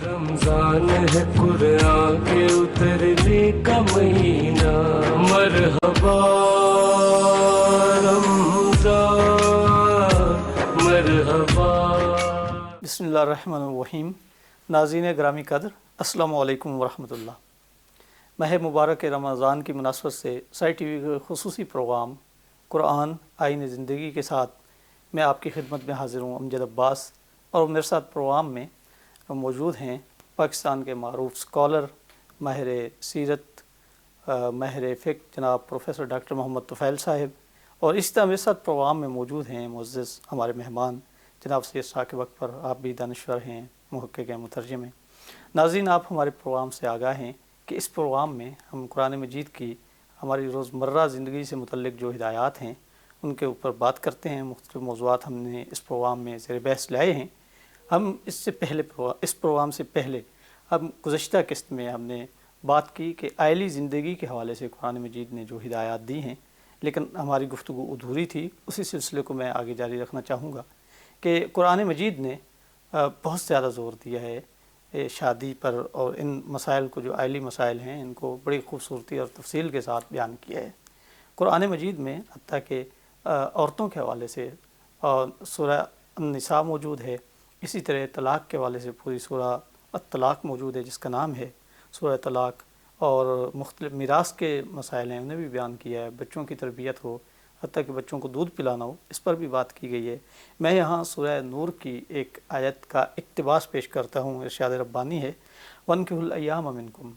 رمضان ہے قرآن کے اترنے کا مہینہ، مرحبا رمضان مرحبا۔ بسم اللہ الرحمن الرحیم۔ ناظرین گرامی قدر، السلام علیکم ورحمۃ اللہ۔ ماہ مبارک رمضان کی مناسبت سے سائی ٹی وی کے خصوصی پروگرام قرآن آئین زندگی کے ساتھ میں آپ کی خدمت میں حاضر ہوں امجد عباس، اور میرے ساتھ پروگرام میں موجود ہیں پاکستان کے معروف اسکالر، ماہر سیرت، ماہر فقہ جناب پروفیسر ڈاکٹر محمد طفیل صاحب، اور اس طرح میرے ساتھ پروگرام میں موجود ہیں معزز ہمارے مہمان جناب سید ثاقب اکبر، آپ بھی دانشور ہیں، محقق ہیں، مترجم ہیں۔ ناظرین، آپ ہمارے پروگرام سے آگاہ ہیں کہ اس پروگرام میں ہم قرآن مجید کی ہماری روزمرہ زندگی سے متعلق جو ہدایات ہیں ان کے اوپر بات کرتے ہیں۔ مختلف موضوعات ہم نے اس پروگرام میں زیر بحث لائے ہیں۔ ہم اس پروگرام سے پہلے ہم گزشتہ قسط میں ہم نے بات کی کہ آئلی زندگی کے حوالے سے قرآن مجید نے جو ہدایات دی ہیں، لیکن ہماری گفتگو ادھوری تھی۔ اسی سلسلے کو میں آگے جاری رکھنا چاہوں گا کہ قرآن مجید نے بہت زیادہ زور دیا ہے شادی پر، اور ان مسائل کو جو آئلی مسائل ہیں ان کو بڑی خوبصورتی اور تفصیل کے ساتھ بیان کیا ہے۔ قرآن مجید میں حتیٰ کہ عورتوں کے حوالے سے سورہ النساء موجود ہے، اسی طرح طلاق کے حوالے سے پوری سورہ الطلاق موجود ہے جس کا نام ہے سورہ طلاق، اور مختلف میراث کے مسائل ہیں انہیں بھی بیان کیا ہے، بچوں کی تربیت ہو، حتیٰ کہ بچوں کو دودھ پلانا ہو، اس پر بھی بات کی گئی ہے۔ میں یہاں سورہ نور کی ایک آیت کا اقتباس پیش کرتا ہوں، ارشاد ربانی ہے وَانكِحُوا الْأَيَّامَ مِنكُمْ،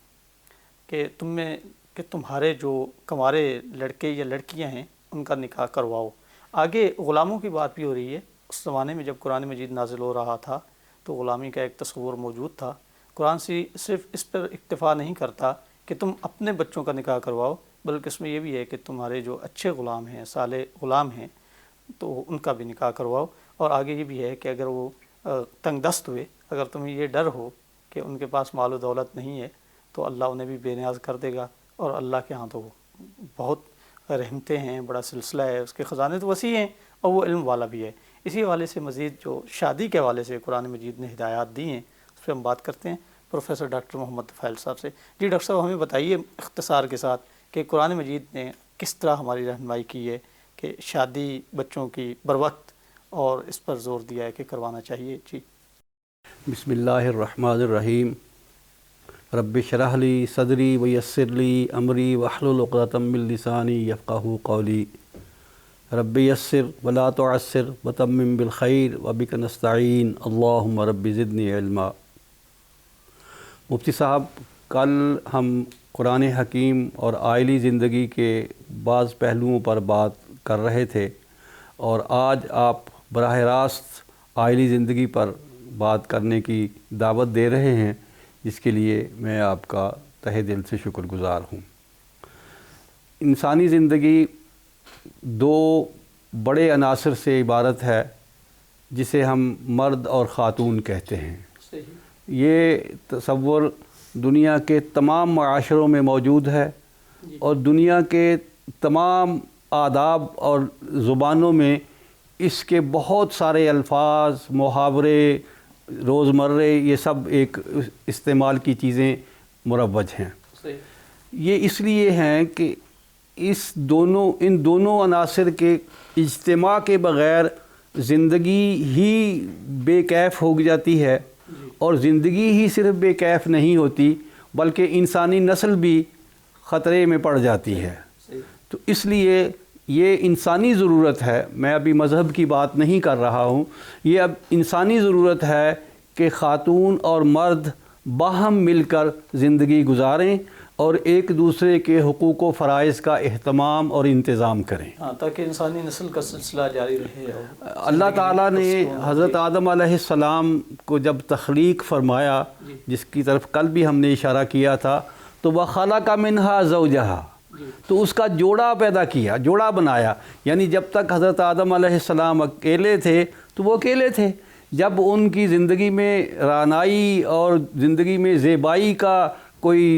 کہ تمہارے جو کنوارے لڑکے یا لڑکیاں ہیں ان کا نکاح کرواؤ۔ آگے غلاموں کی بات بھی ہو رہی ہے۔ اس زمانے میں جب قرآن مجید نازل ہو رہا تھا تو غلامی کا ایک تصور موجود تھا۔ قرآن صرف اس پر اکتفا نہیں کرتا کہ تم اپنے بچوں کا نکاح کرواؤ، بلکہ اس میں یہ بھی ہے کہ تمہارے جو اچھے غلام ہیں، صالح غلام ہیں، تو ان کا بھی نکاح کرواؤ۔ اور آگے یہ بھی ہے کہ اگر وہ تنگ دست ہوئے، اگر تمہیں یہ ڈر ہو کہ ان کے پاس مال و دولت نہیں ہے تو اللہ انہیں بھی بے نیاز کر دے گا، اور اللہ کے ہاں تو بہت رحمتیں ہیں، بڑا سلسلہ ہے، اس کے خزانے تو وسیع ہیں، اور وہ علم والا بھی ہے۔ اسی حوالے سے مزید جو شادی کے حوالے سے قرآن مجید نے ہدایات دی ہیں اس پہ ہم بات کرتے ہیں پروفیسر ڈاکٹر محمد طفیل صاحب سے۔ جی ڈاکٹر صاحب، ہمیں بتائیے اختصار کے ساتھ کہ قرآن مجید نے کس طرح ہماری رہنمائی کی ہے کہ شادی بچوں کی بروقت، اور اس پر زور دیا ہے کہ کروانا چاہیے۔ جی بسم اللہ الرحمن الرحیم۔ رب اشرح لی صدری ویسر لی امری واحلل عقدۃ من لسانی یفقہوا قولی۔ رب یسر ولا تعسر وتمم بالخیر وبک نستعین اللہم رب زدنی علما۔ مفتی صاحب، کل ہم قرآن حکیم اور آئلی زندگی کے بعض پہلوؤں پر بات کر رہے تھے، اور آج آپ براہ راست آئلی زندگی پر بات کرنے کی دعوت دے رہے ہیں، جس کے لیے میں آپ کا تہہ دل سے شکر گزار ہوں۔ انسانی زندگی دو بڑے عناصر سے عبارت ہے، جسے ہم مرد اور خاتون کہتے ہیں۔ یہ تصور دنیا کے تمام معاشروں میں موجود ہے، اور دنیا کے تمام آداب اور زبانوں میں اس کے بہت سارے الفاظ، محاورے، روزمرہ یہ سب ایک استعمال کی چیزیں مروج ہیں۔ یہ اس لیے ہیں کہ ان دونوں عناصر کے اجتماع کے بغیر زندگی ہی بے کیف ہو جاتی ہے، اور زندگی ہی صرف بے کیف نہیں ہوتی بلکہ انسانی نسل بھی خطرے میں پڑ جاتی ہے۔ تو اس لیے یہ انسانی ضرورت ہے، میں ابھی مذہب کی بات نہیں کر رہا ہوں، یہ اب انسانی ضرورت ہے کہ خاتون اور مرد باہم مل کر زندگی گزاریں اور ایک دوسرے کے حقوق و فرائض کا اہتمام اور انتظام کریں، تاکہ انسانی نسل کا سلسلہ جاری رہے۔ اللہ تعالیٰ نے حضرت آدم علیہ السلام کو جب تخلیق فرمایا، جس کی طرف کل بھی ہم نے اشارہ کیا تھا، تو وَخَلَقَ مِنْهَا زَوْجَهَا، تو اس کا جوڑا پیدا کیا، جوڑا بنایا۔ یعنی جب تک حضرت آدم علیہ السلام اکیلے تھے تو وہ اکیلے تھے، جب ان کی زندگی میں رعنائی اور زندگی میں زیبائی کا کوئی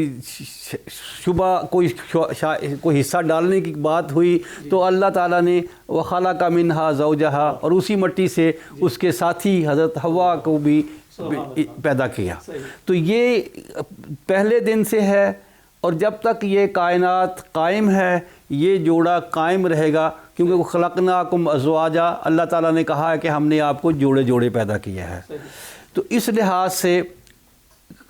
شبہ، کوئی حصہ ڈالنے کی بات ہوئی، تو اللہ تعالیٰ نے وَخَلَقَ مِنْهَا زَوْجَهَا، اور اسی مٹی سے اس کے ساتھی حضرت حوا کو بھی پیدا کیا. تو یہ پہلے دن سے ہے اور جب تک یہ کائنات قائم ہے یہ جوڑا قائم رہے گا، کیونکہ وہ خلقناکم ازواجا، اللہ تعالیٰ نے کہا ہے کہ ہم نے آپ کو جوڑے جوڑے پیدا کیا ہے. تو اس لحاظ سے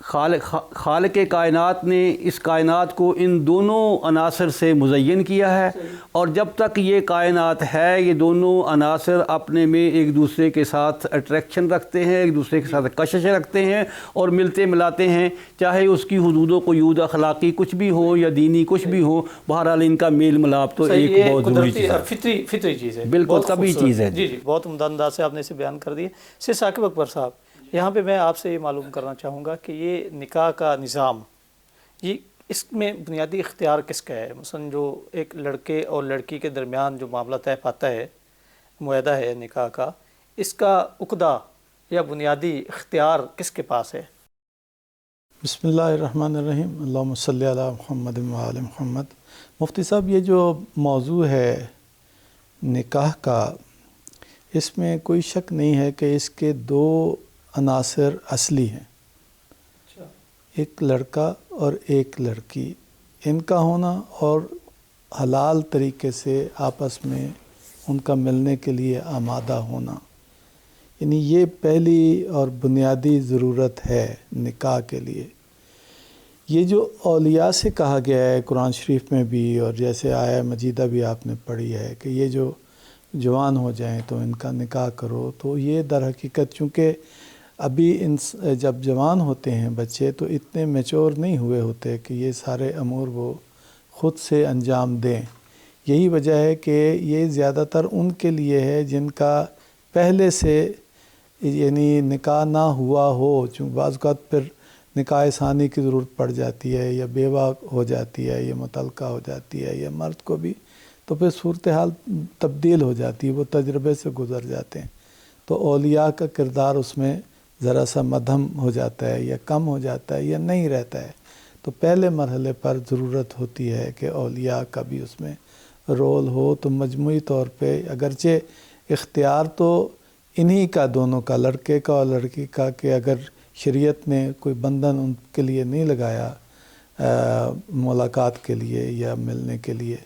خالق کائنات نے اس کائنات کو ان دونوں عناصر سے مزین کیا ہے، اور جب تک یہ کائنات ہے یہ دونوں عناصر اپنے میں ایک دوسرے کے ساتھ اٹریکشن رکھتے ہیں، ایک دوسرے کے ساتھ کشش رکھتے ہیں اور ملتے ملاتے ہیں، چاہے اس کی حدود و قیود اخلاقی کچھ بھی ہو یا دینی کچھ بھی ہو، بہرحال ان کا میل ملاپ تو ایک بہت ضروری چیز ہے، فطری چیز ہے، بالکل طبعی چیز ہے. جی بہت عمدہ انداز سے آپ نے اسے بیان کر دیا. سے ثاقب اکبر صاحب، یہاں پہ میں آپ سے یہ معلوم کرنا چاہوں گا کہ یہ نکاح کا نظام، یہ اس میں بنیادی اختیار کس کا ہے؟ مثلا جو ایک لڑکے اور لڑکی کے درمیان جو معاملہ طے پاتا ہے، معاہدہ ہے نکاح کا، اس کا عقدہ یا بنیادی اختیار کس کے پاس ہے؟ بسم اللہ الرحمن الرحیم، اللہم صلی علی محمد و آل محمد. مفتی صاحب، یہ جو موضوع ہے نکاح کا، اس میں کوئی شک نہیں ہے کہ اس کے دو عناصر اصلی ہیں، ایک لڑکا اور ایک لڑکی، ان کا ہونا اور حلال طریقے سے آپس میں ان کا ملنے کے لیے آمادہ ہونا، یعنی یہ پہلی اور بنیادی ضرورت ہے نکاح کے لیے. یہ جو اولیاء سے کہا گیا ہے قرآن شریف میں بھی، اور جیسے آیہ مجیدہ بھی آپ نے پڑھی ہے کہ یہ جو جوان ہو جائیں تو ان کا نکاح کرو، تو یہ در حقیقت چونکہ ابھی جب جوان ہوتے ہیں بچے تو اتنے میچور نہیں ہوئے ہوتے کہ یہ سارے امور وہ خود سے انجام دیں. یہی وجہ ہے کہ یہ زیادہ تر ان کے لیے ہے جن کا پہلے سے یعنی نکاح نہ ہوا ہو، چونکہ بعض اوقات پھر نکاح ثانی کی ضرورت پڑ جاتی ہے، یا بیوہ ہو جاتی ہے، یا مطلقہ ہو جاتی ہے، یا مرد کو بھی، تو پھر صورتحال تبدیل ہو جاتی ہے، وہ تجربے سے گزر جاتے ہیں. تو اولیاء کا کردار اس میں ذرا سا مدھم ہو جاتا ہے، یا کم ہو جاتا ہے، یا نہیں رہتا ہے. تو پہلے مرحلے پر ضرورت ہوتی ہے کہ اولیاء کا بھی اس میں رول ہو. تو مجموعی طور پہ اگرچہ اختیار تو انہی کا، دونوں کا، لڑکے کا اور لڑکی کا، کہ اگر شریعت نے کوئی بندھن ان کے لیے نہیں لگایا ملاقات کے لیے یا ملنے کے لیے،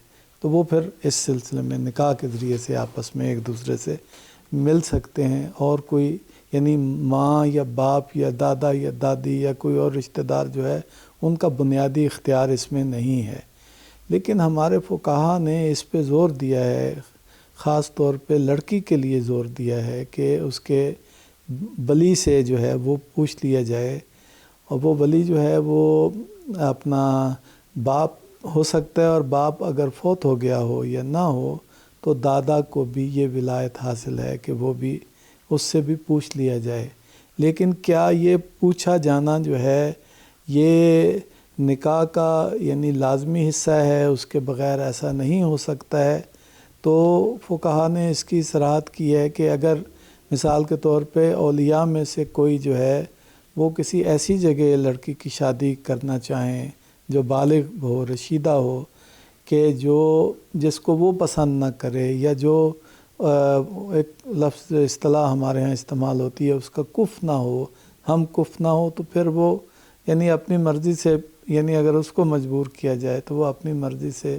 تو وہ پھر اس سلسلے میں نکاح کے ذریعے سے آپس میں ایک دوسرے سے مل سکتے ہیں. اور کوئی یعنی ماں یا باپ یا دادا یا دادی یا کوئی اور رشتہ دار جو ہے، ان کا بنیادی اختیار اس میں نہیں ہے. لیکن ہمارے فقہا نے اس پہ زور دیا ہے، خاص طور پہ لڑکی کے لیے زور دیا ہے کہ اس کے ولی سے جو ہے وہ پوچھ لیا جائے، اور وہ ولی جو ہے وہ اپنا باپ ہو سکتا ہے، اور باپ اگر فوت ہو گیا ہو یا نہ ہو تو دادا کو بھی یہ ولایت حاصل ہے کہ وہ بھی اس سے بھی پوچھ لیا جائے. لیکن کیا یہ پوچھا جانا جو ہے یہ نکاح کا یعنی لازمی حصہ ہے، اس کے بغیر ایسا نہیں ہو سکتا ہے؟ تو فقہا نے اس کی صراحت کی ہے کہ اگر مثال کے طور پہ اولیاء میں سے کوئی جو ہے وہ کسی ایسی جگہ لڑکی کی شادی کرنا چاہیں جو بالغ ہو، رشیدہ ہو، کہ جس کو وہ پسند نہ کرے، یا جو ایک لفظ اصطلاح ہمارے ہاں استعمال ہوتی ہے اس کا کف نہ ہو، ہم کف نہ ہو، تو پھر وہ یعنی اپنی مرضی سے، یعنی اگر اس کو مجبور کیا جائے تو وہ اپنی مرضی سے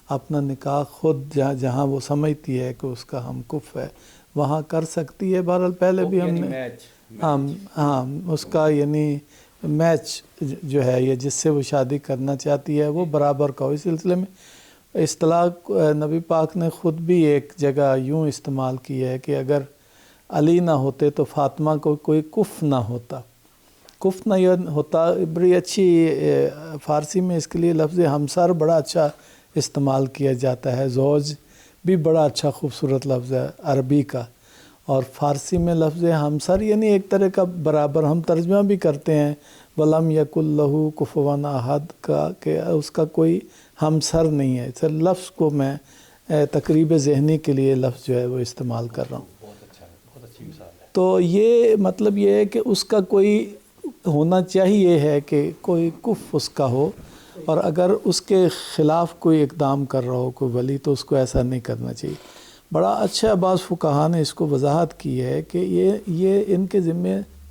اپنا نکاح خود جہاں وہ سمجھتی ہے کہ اس کا ہم کف ہے وہاں کر سکتی ہے. بہرحال پہلے بھی ہم نے ہاں اس کا یعنی میچ جو ہے یا جس سے وہ شادی کرنا چاہتی ہے وہ برابر کا ہو. اس سلسلے میں اصطلاح نبی پاک نے خود بھی ایک جگہ یوں استعمال کی ہے کہ اگر علی نہ ہوتے تو فاطمہ کو کوئی کف نہ ہوتا. کف نہ ہوتا بڑی اچھی فارسی میں اس کے لیے لفظ ہمسر بڑا اچھا استعمال کیا جاتا ہے. زوج بھی بڑا اچھا خوبصورت لفظ ہے عربی کا، اور فارسی میں لفظ ہمسر یعنی ایک طرح کا برابر. ہم ترجمہ بھی کرتے ہیں وَلَمْ يَكُنْ لَهُ كُفُوًا أَحَدٌ کا، کہ اس کا کوئی ہمسر نہیں ہے. سر لفظ کو میں تقریب ذہنی کے لیے لفظ جو ہے وہ استعمال کر رہا ہوں. بہت اچھی مثال ہے. تو یہ مطلب یہ ہے کہ اس کا کوئی ہونا چاہیے ہے کہ کوئی کف اس کا ہو، اور اگر اس کے خلاف کوئی اقدام کر رہا ہو کوئی ولی تو اس کو ایسا نہیں کرنا چاہیے. بڑا اچھا بعض فقہا نے اس کو وضاحت کی ہے کہ یہ ان کے ذمے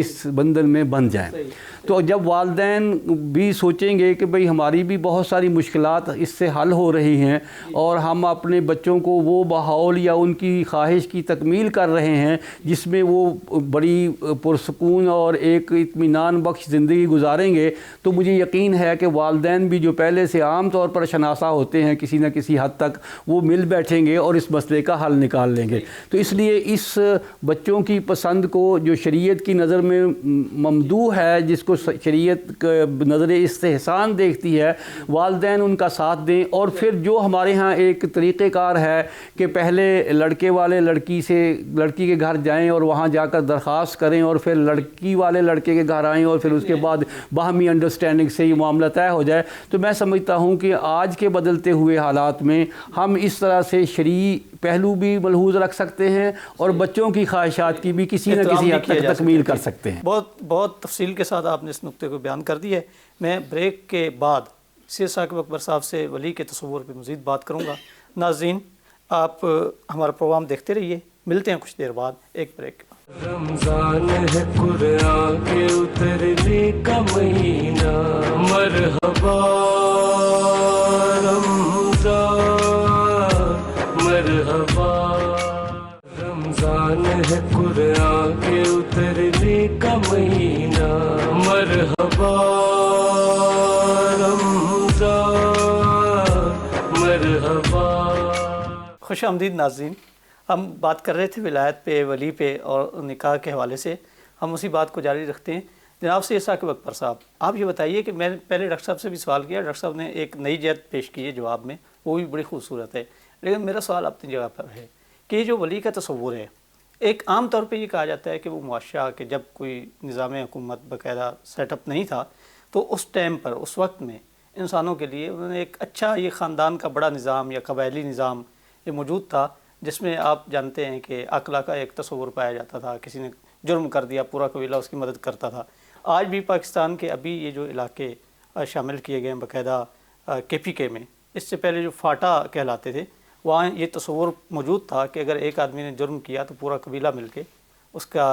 اس بندھن میں بندھ جائیں۔ تو جب والدین بھی سوچیں گے کہ بھئی ہماری بھی بہت ساری مشکلات اس سے حل ہو رہی ہیں اور ہم اپنے بچوں کو وہ ماحول یا ان کی خواہش کی تکمیل کر رہے ہیں جس میں وہ بڑی پرسکون اور ایک اطمینان بخش زندگی گزاریں گے، تو مجھے یقین ہے کہ والدین بھی جو پہلے سے عام طور پر شناسا ہوتے ہیں کسی نہ کسی حد تک، وہ مل بیٹھیں گے اور اس مسئلے کا حل نکال لیں گے۔ تو اس لیے اس بچوں کی پسند کو جو شریعت کی نظر میں ممدوح ہے، جس کو شریعت نظر استحسان دیکھتی ہے، والدین ان کا ساتھ دیں۔ اور پھر جو ہمارے ہاں ایک طریقہ کار ہے کہ پہلے لڑکے والے لڑکی کے گھر جائیں اور وہاں جا کر درخواست کریں، اور پھر لڑکی والے لڑکے کے گھر آئیں، اور پھر اس کے بعد باہمی انڈرسٹینڈنگ سے یہ معاملہ طے ہو جائے، تو میں سمجھتا ہوں کہ آج کے بدلتے ہوئے حالات میں ہم اس طرح سے شرعی پہلو بھی ملحوظ رکھ سکتے ہیں اور بچوں کی خواہشات کی بھی کسی نہ کسی حد تک تکمیل کر سکتے ہیں۔ بہت تفصیل کے ساتھ آپ نے اس نقطے کو بیان کر دی ہے۔ میں بریک کے بعد سید ثاقب اکبر صاحب سے ولی کے تصور پہ مزید بات کروں گا۔ ناظرین، آپ ہمارا پروگرام دیکھتے رہیے، ملتے ہیں کچھ دیر بعد ایک بریک کے بعد۔ رمضان ہے قرآن کے اترنے کا مہینہ، مرحبا رمضان مرحبا۔ رمضان ہے قرآن کے اترنے کا مہینہ، مرحبا رمضان مرحبا۔ خوش آمدید ناظرین، ہم بات کر رہے تھے ولایت پہ، ولی پہ اور نکاح کے حوالے سے، ہم اسی بات کو جاری رکھتے ہیں۔ جناب سید ثاقب اکبر صاحب، آپ یہ بتائیے کہ میں نے پہلے ڈاکٹر صاحب سے بھی سوال کیا، ڈاکٹر صاحب نے ایک نئی جہت پیش کی ہے جواب میں، وہ بھی بڑی خوبصورت ہے، لیکن میرا سوال اپنی جگہ پر ہے کہ یہ جو ولی کا تصور ہے، ایک عام طور پہ یہ کہا جاتا ہے کہ وہ معاشرہ کہ جب کوئی نظام حکومت باقاعدہ سیٹ اپ نہیں تھا تو اس ٹائم پر، اس وقت میں انسانوں کے لیے انہوں نے ایک اچھا یہ خاندان کا بڑا نظام یا قبائلی نظام یہ موجود تھا، جس میں آپ جانتے ہیں کہ عقلا کا ایک تصور پایا جاتا تھا، کسی نے جرم کر دیا پورا قبیلہ اس کی مدد کرتا تھا۔ آج بھی پاکستان کے ابھی یہ جو علاقے شامل کیے گئے ہیں باقاعدہ KPK میں، اس سے پہلے جو فاٹا کہلاتے تھے، وہاں یہ تصور موجود تھا کہ اگر ایک آدمی نے جرم کیا تو پورا قبیلہ مل کے اس کا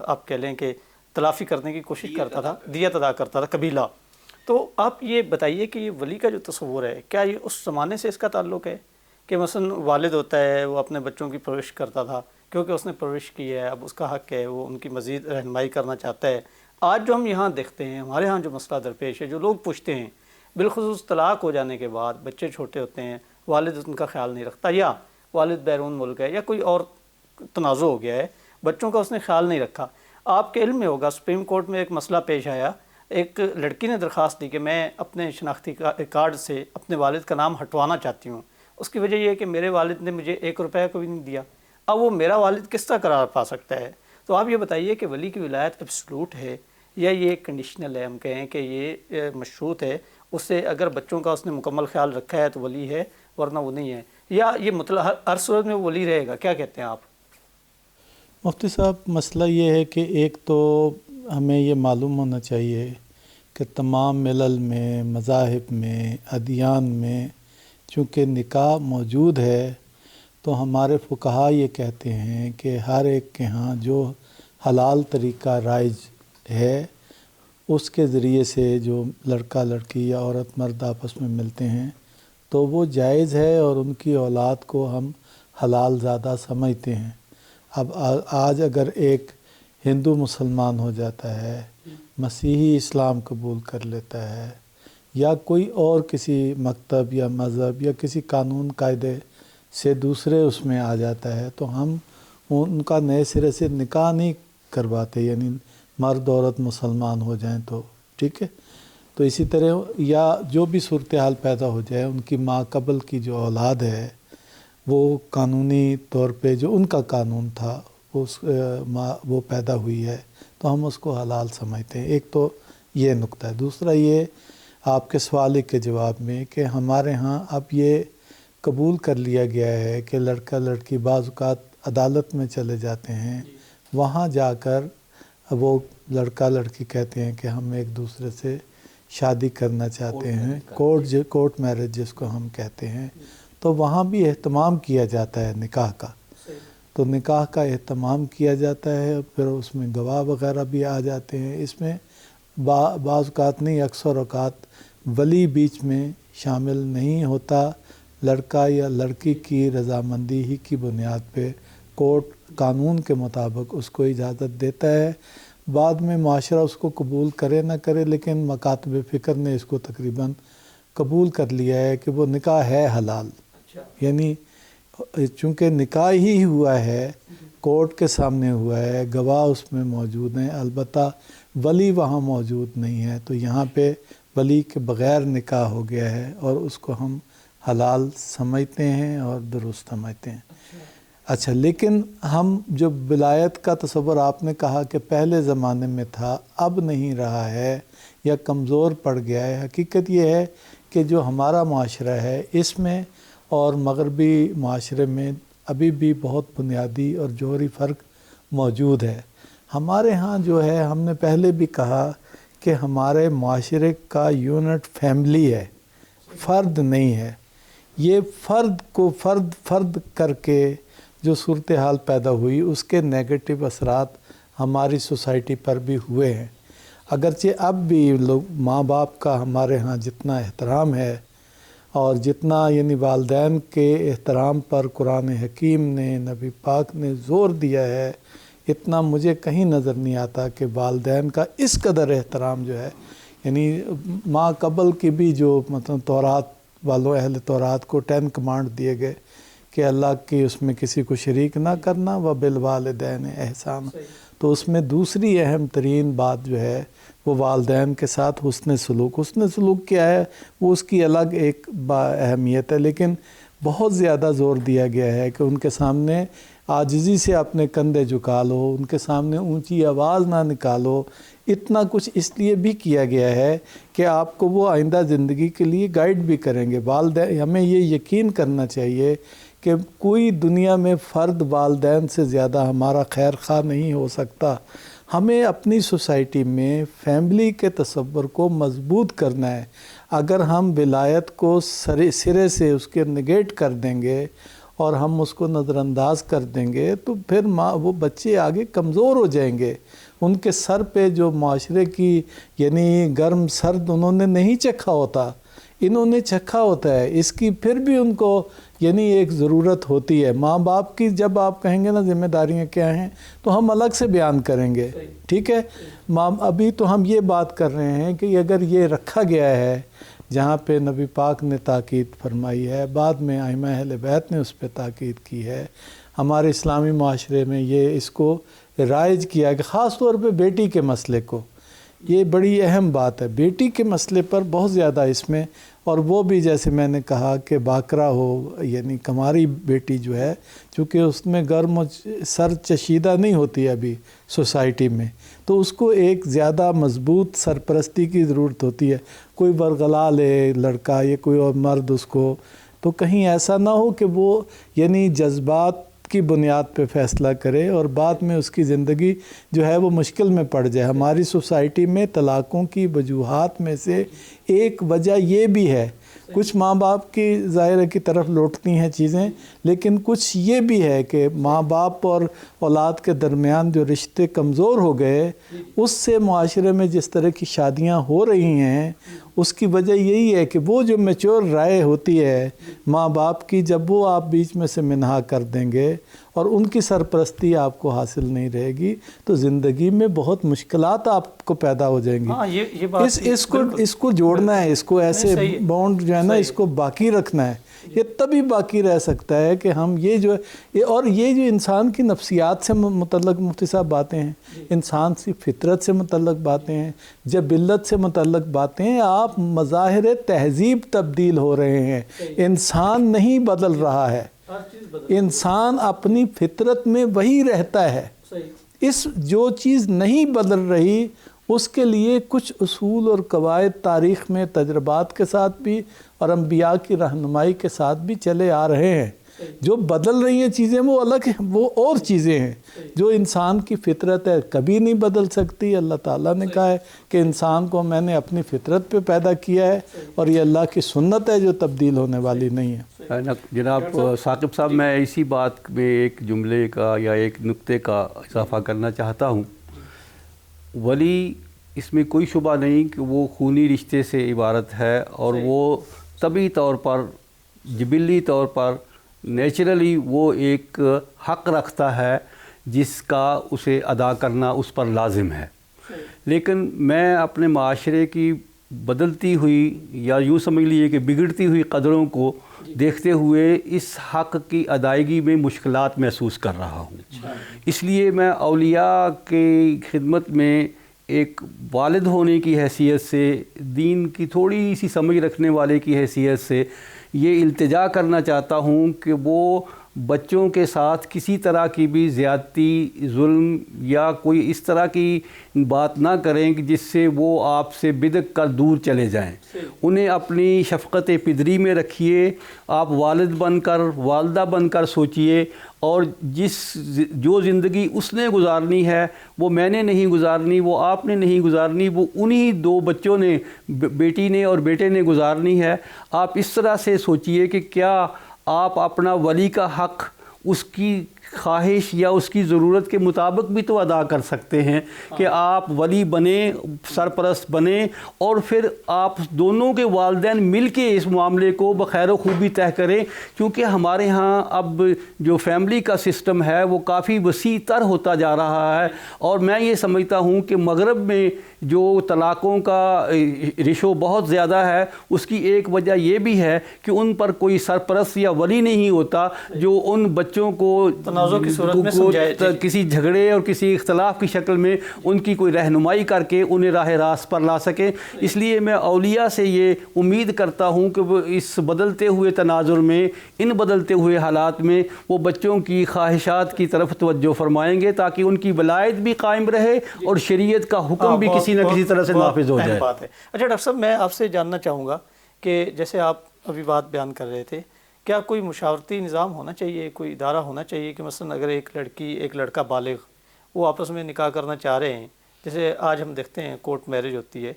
آپ کہہ لیں کہ تلافی کرنے کی کوشش کرتا تھا، دیت ادا کرتا تھا قبیلہ۔ تو آپ یہ بتائیے کہ یہ ولی کا جو تصور ہے، کیا یہ اس زمانے سے اس کا تعلق ہے کہ مثلا والد ہوتا ہے وہ اپنے بچوں کی پرورش کرتا تھا کیونکہ اس نے پرورش کی ہے، اب اس کا حق ہے وہ ان کی مزید رہنمائی کرنا چاہتا ہے۔ آج جو ہم یہاں دیکھتے ہیں، ہمارے ہاں جو مسئلہ درپیش ہے، جو لوگ پوچھتے ہیں بالخصوص طلاق ہو جانے کے بعد بچے چھوٹے ہوتے ہیں، والد ان کا خیال نہیں رکھتا، یا والد بیرون ملک ہے یا کوئی اور تنازع ہو گیا ہے، بچوں کا اس نے خیال نہیں رکھا۔ آپ کے علم میں ہوگا سپریم کورٹ میں ایک مسئلہ پیش آیا، ایک لڑکی نے درخواست دی کہ میں اپنے شناختی کارڈ سے اپنے والد کا نام ہٹوانا چاہتی ہوں، اس کی وجہ یہ ہے کہ میرے والد نے مجھے 1 روپے کو بھی نہیں دیا۔ اب وہ میرا والد کس طرح قرار پا سکتا ہے؟ تو آپ یہ بتائیے کہ ولی کی ولایت ایبسلوٹ ہے یا یہ کنڈیشنل ہے؟ ہم کہیں کہ یہ مشروط ہے، اس سے اگر بچوں کا اس نے مکمل خیال رکھا ہے تو ولی ہے، ورنہ وہ نہیں ہے، یا یہ مطلب ہر صورت میں وہ ولی رہے گا؟ کیا کہتے ہیں آپ؟ مفتی صاحب، مسئلہ یہ ہے کہ ایک تو ہمیں یہ معلوم ہونا چاہیے کہ تمام ملل میں، مذاہب میں، ادیان میں چونکہ نکاح موجود ہے، تو ہمارے فقہا یہ کہتے ہیں کہ ہر ایک کے ہاں جو حلال طریقہ رائج ہے اس کے ذریعے سے جو لڑکا لڑکی یا عورت مرد آپس میں ملتے ہیں تو وہ جائز ہے، اور ان کی اولاد کو ہم حلال زیادہ سمجھتے ہیں۔ اب آج اگر ایک ہندو مسلمان ہو جاتا ہے، مسیحی اسلام قبول کر لیتا ہے، یا کوئی اور کسی مکتب یا مذہب یا کسی قانون قاعدے سے دوسرے اس میں آ جاتا ہے، تو ہم ان کا نئے سرے سے نکاح نہیں کرواتے، یعنی مرد عورت مسلمان ہو جائیں تو ٹھیک ہے۔ تو اسی طرح یا جو بھی صورتحال پیدا ہو جائے، ان کی ماں قبل کی جو اولاد ہے وہ قانونی طور پہ جو ان کا قانون تھا وہ پیدا ہوئی ہے تو ہم اس کو حلال سمجھتے ہیں۔ ایک تو یہ نقطہ ہے۔ دوسرا یہ آپ کے سوال کے جواب میں کہ ہمارے ہاں اب یہ قبول کر لیا گیا ہے کہ لڑکا لڑکی بعض اوقات عدالت میں چلے جاتے ہیں، وہاں جا کر وہ لڑکا لڑکی کہتے ہیں کہ ہم ایک دوسرے سے شادی کرنا چاہتے ہیں، کورٹ میرج جس کو ہم کہتے ہیں، تو وہاں بھی اہتمام کیا جاتا ہے نکاح کا۔ تو نکاح کا اہتمام کیا جاتا ہے، پھر اس میں گواہ وغیرہ بھی آ جاتے ہیں۔ اس میں بعض اوقات نہیں، اکثر اوقات ولی بیچ میں شامل نہیں ہوتا، لڑکا یا لڑکی کی رضامندی ہی کی بنیاد پہ کورٹ قانون کے مطابق اس کو اجازت دیتا ہے۔ بعد میں معاشرہ اس کو قبول کرے نہ کرے، لیکن مکاتب فکر نے اس کو تقریباً قبول کر لیا ہے کہ وہ نکاح ہے حلال، یعنی چونکہ نکاح ہی ہوا ہے، کورٹ کے سامنے ہوا ہے، گواہ اس میں موجود ہیں، البتہ ولی وہاں موجود نہیں ہے، تو یہاں پہ ولی کے بغیر نکاح ہو گیا ہے اور اس کو ہم حلال سمجھتے ہیں اور درست سمجھتے ہیں۔ اچھا، لیکن ہم جو ولایت کا تصور آپ نے کہا کہ پہلے زمانے میں تھا، اب نہیں رہا ہے یا کمزور پڑ گیا ہے، حقیقت یہ ہے کہ جو ہمارا معاشرہ ہے اس میں اور مغربی معاشرے میں ابھی بھی بہت بنیادی اور جوہری فرق موجود ہے۔ ہمارے ہاں جو ہے، ہم نے پہلے بھی کہا کہ ہمارے معاشرے کا یونٹ فیملی ہے، فرد نہیں ہے۔ یہ فرد کو فرد کر کے جو صورتحال پیدا ہوئی، اس کے نیگیٹو اثرات ہماری سوسائٹی پر بھی ہوئے ہیں۔ اگرچہ اب بھی لوگ ماں باپ کا ہمارے ہاں جتنا احترام ہے اور جتنا یعنی والدین کے احترام پر قرآن حکیم نے، نبی پاک نے زور دیا ہے، اتنا مجھے کہیں نظر نہیں آتا کہ والدین کا اس قدر احترام جو ہے، یعنی ماں قبل کی بھی جو مطلب تورات والوں، اہل تورات کو 10 کمانڈ دیے گئے کہ اللہ کی اس میں کسی کو شریک نہ کرنا، وبالوالدین احسان، تو اس میں دوسری اہم ترین بات جو ہے وہ والدین کے ساتھ حسن سلوک۔ حسن سلوک کیا ہے وہ اس کی الگ ایک اہمیت ہے، لیکن بہت زیادہ زور دیا گیا ہے کہ ان کے سامنے عاجزی سے اپنے کندھے جھکا لو، ان کے سامنے اونچی آواز نہ نکالو۔ اتنا کچھ اس لیے بھی کیا گیا ہے کہ آپ کو وہ آئندہ زندگی کے لیے گائیڈ بھی کریں گے۔ والدین، ہمیں یہ یقین کرنا چاہیے کہ کوئی دنیا میں فرد والدین سے زیادہ ہمارا خیر خواہ نہیں ہو سکتا۔ ہمیں اپنی سوسائٹی میں فیملی کے تصور کو مضبوط کرنا ہے۔ اگر ہم ولایت کو سرے سے اس کے نگیٹ کر دیں گے اور ہم اس کو نظر انداز کر دیں گے تو پھر وہ بچے آگے کمزور ہو جائیں گے۔ ان کے سر پہ جو معاشرے کی یعنی گرم سرد انہوں نے نہیں چکھا ہوتا، انہوں نے چکھا ہوتا ہے، اس کی پھر بھی ان کو یعنی ایک ضرورت ہوتی ہے۔ ماں باپ کی جب آپ کہیں گے نا ذمہ داریاں کیا ہیں تو ہم الگ سے بیان کریں گے، ٹھیک ہے۔ ابھی تو ہم یہ بات کر رہے ہیں کہ اگر یہ رکھا گیا ہے جہاں پہ نبی پاک نے تاکید فرمائی ہے، بعد میں ائمہ اہل بیت نے اس پہ تاکید کی ہے، ہمارے اسلامی معاشرے میں یہ اس کو رائج کیا کہ خاص طور پہ بیٹی کے مسئلے کو، یہ بڑی اہم بات ہے، بیٹی کے مسئلے پر بہت زیادہ اس میں، اور وہ بھی جیسے میں نے کہا کہ باکرا ہو یعنی کماری بیٹی جو ہے، چونکہ اس میں گرم و سر چشیدہ نہیں ہوتی ابھی سوسائٹی میں، تو اس کو ایک زیادہ مضبوط سرپرستی کی ضرورت ہوتی ہے۔ کوئی ورغلا لے لڑکا یا کوئی اور مرد اس کو، تو کہیں ایسا نہ ہو کہ وہ یعنی جذبات کی بنیاد پہ فیصلہ کرے اور بعد میں اس کی زندگی جو ہے وہ مشکل میں پڑ جائے۔ ہماری سوسائٹی میں طلاقوں کی وجوہات میں سے ایک وجہ یہ بھی ہے، کچھ ماں باپ کی ظاہر کی طرف لوٹتی ہیں چیزیں، لیکن کچھ یہ بھی ہے کہ ماں باپ اور اولاد کے درمیان جو رشتے کمزور ہو گئے، اس سے معاشرے میں جس طرح کی شادیاں ہو رہی ہیں، اس کی وجہ یہی ہے کہ وہ جو میچور رائے ہوتی ہے ماں باپ کی، جب وہ آپ بیچ میں سے منہا کر دیں گے اور ان کی سرپرستی آپ کو حاصل نہیں رہے گی تو زندگی میں بہت مشکلات آپ کو پیدا ہو جائیں گی۔ ہاں یہ بات اس کو جوڑنا ہے، اس کو ایسے بانڈ جو ہے نا اس کو باقی رکھنا ہے۔ یہ تبھی باقی رہ سکتا ہے کہ ہم یہ جو اور یہ جو انسان کی نفسیات سے متعلق مفتی صاحب باتیں ہیں، انسان کی فطرت سے متعلق باتیں ہیں، جبلت سے متعلق باتیں ہیں، آپ مظاہر تہذیب تبدیل ہو رہے ہیں، انسان نہیں بدل رہا ہے، انسان اپنی فطرت میں وہی رہتا ہے۔ اس جو چیز نہیں بدل رہی اس کے لیے کچھ اصول اور قواعد تاریخ میں تجربات کے ساتھ بھی اور انبیاء کی رہنمائی کے ساتھ بھی چلے آ رہے ہیں۔ جو بدل رہی ہیں چیزیں وہ الگ ہیں، وہ اور چیزیں ہیں جو انسان کی فطرت ہے، کبھی نہیں بدل سکتی۔ اللہ تعالیٰ نے کہا ہے کہ انسان کو میں نے اپنی فطرت پہ پیدا کیا ہے اور یہ اللہ کی سنت ہے جو تبدیل ہونے والی نہیں ہے۔ جناب ثاقب صاحب، میں اسی بات میں ایک جملے کا یا ایک نقطے کا اضافہ کرنا چاہتا ہوں. ولی اس میں کوئی شبہ نہیں کہ وہ خونی رشتے سے عبارت ہے، اور وہ طبعی طور پر، جبلی طور پر، نیچرلی وہ ایک حق رکھتا ہے جس کا اسے ادا کرنا اس پر لازم ہے. لیکن میں اپنے معاشرے کی بدلتی ہوئی یا یوں سمجھ لیجیے کہ بگڑتی ہوئی قدروں کو دیکھتے ہوئے اس حق کی ادائیگی میں مشکلات محسوس کر رہا ہوں. اس لیے میں اولیاء کی خدمت میں ایک والد ہونے کی حیثیت سے، دین کی تھوڑی سی سمجھ رکھنے والے کی حیثیت سے یہ التجا کرنا چاہتا ہوں کہ وہ بچوں کے ساتھ کسی طرح کی بھی زیادتی، ظلم یا کوئی اس طرح کی بات نہ کریں کہ جس سے وہ آپ سے بدک کر دور چلے جائیں. انہیں اپنی شفقت پدری میں رکھیے. آپ والد بن کر، والدہ بن کر سوچئے، اور جو زندگی اس نے گزارنی ہے وہ میں نے نہیں گزارنی، وہ آپ نے نہیں گزارنی، وہ انہی دو بچوں نے، بیٹی نے اور بیٹے نے گزارنی ہے. آپ اس طرح سے سوچئے کہ کیا آپ اپنا ولی کا حق اس کی خواہش یا اس کی ضرورت کے مطابق بھی تو ادا کر سکتے ہیں کہ آپ ولی بنیں، سرپرست بنیں، اور پھر آپ دونوں کے والدین مل کے اس معاملے کو بخیر و خوبی طے کریں. کیونکہ ہمارے ہاں اب جو فیملی کا سسٹم ہے وہ کافی وسیع تر ہوتا جا رہا ہے، اور میں یہ سمجھتا ہوں کہ مغرب میں جو طلاقوں کا ریشو بہت زیادہ ہے، اس کی ایک وجہ یہ بھی ہے کہ ان پر کوئی سرپرست یا ولی نہیں ہوتا جو ان بچوں کو کی صورت میں سمجھائے، کسی جھگڑے اور کسی اختلاف کی شکل میں ان کی کوئی رہنمائی کر کے انہیں راہ راست پر لا سکے. اس لیے میں اولیاء سے یہ امید کرتا ہوں کہ وہ اس بدلتے ہوئے تناظر میں، ان بدلتے ہوئے حالات میں وہ بچوں کی خواہشات کی طرف توجہ فرمائیں گے تاکہ ان کی ولایت بھی قائم رہے اور شریعت کا حکم بھی کسی نہ کسی طرح سے نافذ ہو جائے. اچھا ڈاکٹر صاحب، میں آپ سے جاننا چاہوں گا کہ جیسے آپ ابھی بات بیان کر رہے تھے، کیا کوئی مشاورتی نظام ہونا چاہیے، کوئی ادارہ ہونا چاہیے کہ مثلا اگر ایک لڑکی ایک لڑکا بالغ وہ آپس میں نکاح کرنا چاہ رہے ہیں، جیسے آج ہم دیکھتے ہیں کورٹ میرج ہوتی ہے